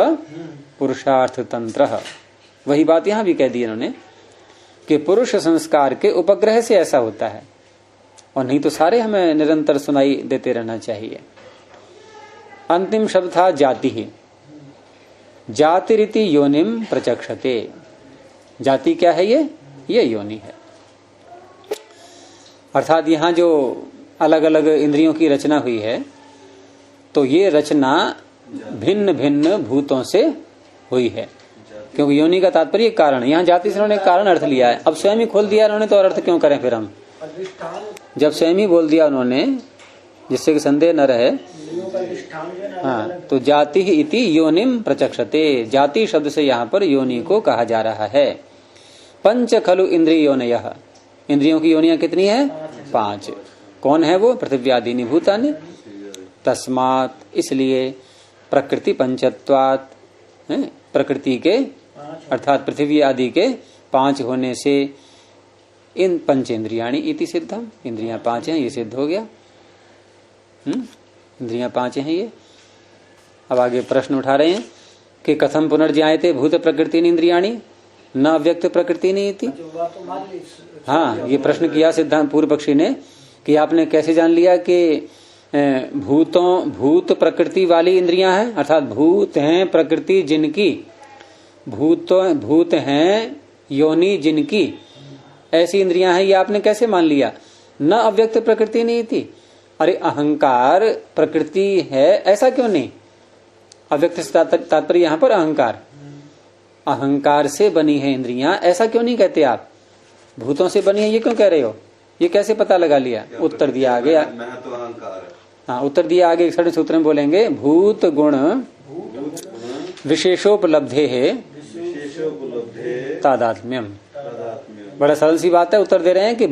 पुरुषार्थ तंत्र, वही बात यहां भी कह दी इन्होंने कि पुरुष संस्कार के उपग्रह से ऐसा होता है, और नहीं तो सारे हमें निरंतर सुनाई देते रहना चाहिए। अंतिम शब्द था जाति ही। जाति रीति योनिम प्रचक्षते। जाति क्या है? ये योनि है। अर्थात यहाँ जो अलग अलग इंद्रियों की रचना हुई है, तो ये रचना भिन्न भिन्न भूतों से हुई है, क्योंकि योनि का तात्पर्य कारण। यहाँ जाति से उन्होंने कारण अर्थ लिया है, अब स्वयं ही खोल दिया उन्होंने, तो और अर्थ क्यों करें फिर हम? जब स्वयं ही बोल दिया उन्होंने, जिससे कि संदेह न रहे। हाँ, तो जाति इति योनिम प्रचक्षते, जाति शब्द से यहाँ पर योनि को कहा जा रहा है। पंच खलु इंद्रिय योनयः, इंद्रियों की योनियां कितनी है? 5। कौन है वो? पृथिव्यादीनि भूतानि। तस्मात्, इसलिए, प्रकृति पंचत्वात्, प्रकृति के अर्थात पृथ्वी आदि के 5 होने से इन पंचेन्द्रियाणि इति सिद्धम, इंद्रियां 5 हैं, ये सिद्ध हो गया। इंद्रियां 5 हैं ये। अब आगे प्रश्न उठा रहे हैं कि कथम पुनर्ज्ञायते भूत प्रकृति इंद्रियाणि न अव्यक्त प्रकृति नहीं थी। हाँ, ये प्रश्न किया सिद्धांत पूर्व पक्षी ने कि आपने कैसे जान लिया कि भूत प्रकृति वाली इंद्रियां हैं, अर्थात भूत हैं प्रकृति जिनकी, भूत हैं योनि जिनकी, ऐसी इंद्रियां हैं, ये आपने कैसे मान लिया? न अव्यक्त प्रकृति नहीं थी। अरे अहंकार प्रकृति है, ऐसा क्यों नहीं? अव्यक्त से तात्पर्य यहाँ पर अहंकार, अहंकार से बनी है इंद्रियां, ऐसा क्यों नहीं कहते आप? भूतों से बनी है, ये क्यों कह रहे हो? ये कैसे पता लगा लिया? उत्तर दिया आगे। हाँ, उत्तर दिया आगे 6 सूत्र में बोलेंगे, भूत गुण विशेषोपलब्धे है तादात्म्यम। बड़ा सरल सी बात है, उत्तर दे रहे हैं कि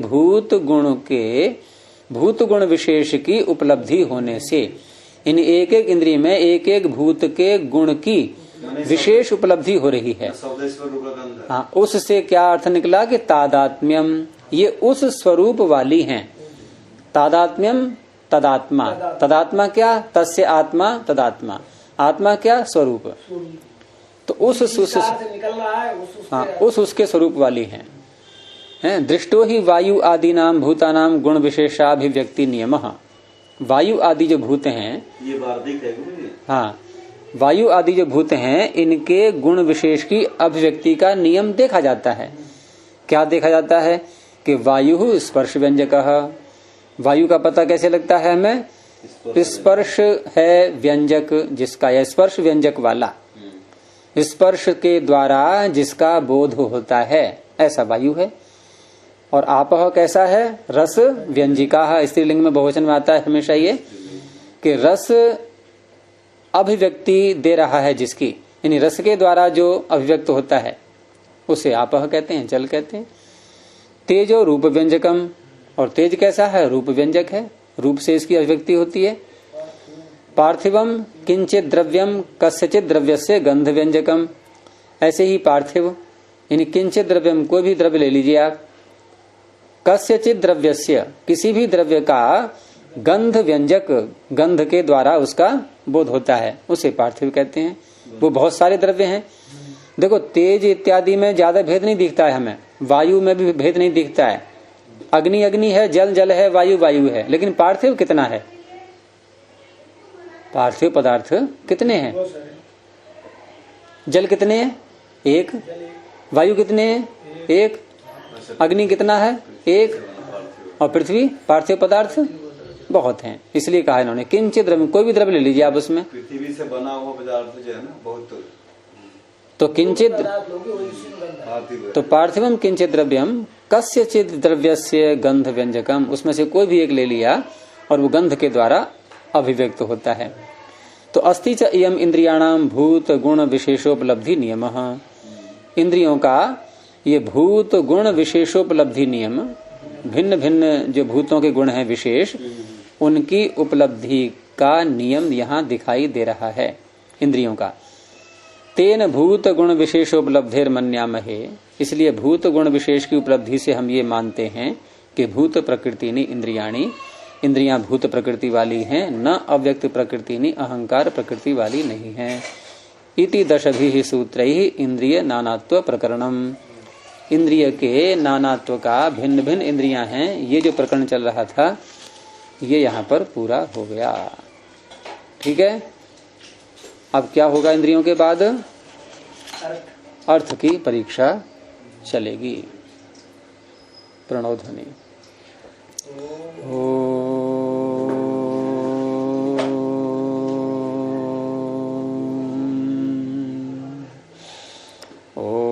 भूत गुण विशेष की उपलब्धि होने से, इन एक एक इंद्रिय में एक एक भूत के गुण की विशेष उपलब्धि हो रही है। हाँ, उससे क्या अर्थ निकला कि तादात्म्यम, ये उस स्वरूप वाली हैं। तादात्म्यम तदात्मा, तदात्मा क्या? तस्य आत्मा तदात्मा, आत्मा क्या? स्वरूप। तो उसके स्वरूप वाली हैं। दृष्टो ही वायु आदि नाम भूतानाम गुण विशेषाभिव्यक्ति नियमः। वायु आदि जो भूत हैं, ये वार्तिक है। हाँ, वायु आदि जो भूत हैं इनके गुण विशेष की अभिव्यक्ति का नियम देखा जाता है। क्या देखा जाता है कि वायु स्पर्श व्यंजकः, वायु का पता कैसे लगता है हमें? स्पर्श है व्यंजक जिसका, या स्पर्श व्यंजक वाला, स्पर्श के द्वारा जिसका बोध होता है, ऐसा वायु है। और आपह कैसा है? रस व्यंजिका, स्त्रीलिंग में बहुवचन में आता है हमेशा ये कि रस अभिव्यक्ति दे रहा है जिसकी, यानी रस के द्वारा जो अभिव्यक्त होता है उसे आपह कहते हैं, जल कहते हैं। तेजो रूप व्यंजकम, और तेज कैसा है? रूप व्यंजक है, रूप से इसकी अभिव्यक्ति होती है। पार्थिवम किंचित द्रव्यम कस्यचित द्रव्यस्य गंध व्यंजकम, ऐसे ही पार्थिव यानी किंचित द्रव्यम, कोई भी द्रव्य ले लीजिए आप, कस्यचित द्रव्यस्य, किसी भी द्रव्य का गंध व्यंजक, गंध के द्वारा उसका बोध होता है, उसे पार्थिव कहते हैं। वो बहुत सारे द्रव्य हैं। देखो तेज इत्यादि में ज्यादा भेद नहीं दिखता है हमें, वायु में भी भेद नहीं दिखता है। अग्नि अग्नि है, जल जल है, वायु वायु है, लेकिन पार्थिव कितना है? पार्थिव पदार्थ कितने हैं? जल कितने हैं? एक। वायु कितने हैं? एक। अग्नि कितना है? एक। और पृथ्वी पार्थिव पदार्थ बहुत हैं। इसलिए कहा इन्होंने किंचित द्रव्य, कोई भी द्रव्य ले लीजिए आप, उसमें पृथ्वी से बना हुआ पदार्थ जो है ना बहुत, तो किंचित, तो पार्थिवम किंचित द्रव्यम कस्यचित द्रव्यस्य गंध व्यंजकम, उसमें से कोई भी एक ले लिया और वो गंध के द्वारा अभिव्यक्त होता है। तो अस्ति च इयम इंद्रियाणाम भूत गुण विशेषोपलब्धि नियमः, इंद्रियों का ये भूत गुण विशेषोपलब्धि नियम, भिन्न भिन्न जो भूतों के गुण हैं विशेष, उनकी उपलब्धि का नियम यहाँ दिखाई दे रहा है इंद्रियों का। तेन भूत गुण विशेषोपलब्धेर मन्यामहे, इसलिए भूत गुण विशेष की उपलब्धि से हम ये मानते हैं कि भूत प्रकृतिनी इंद्रियाणी, इंद्रियां भूत प्रकृति वाली हैं, न अव्यक्त प्रकृतिनी अहंकार प्रकृति वाली नहीं है। इति दशभिः सूत्रैः इंद्रिय नानात्व प्रकरणम, इंद्रिय के नानात्व का, भिन्न भिन्न इंद्रियां हैं, ये जो प्रकरण चल रहा था ये यहाँ पर पूरा हो गया। ठीक है, अब क्या होगा? इंद्रियों के बाद अर्थ की परीक्षा चलेगी। प्रणव ध्वनि। ओ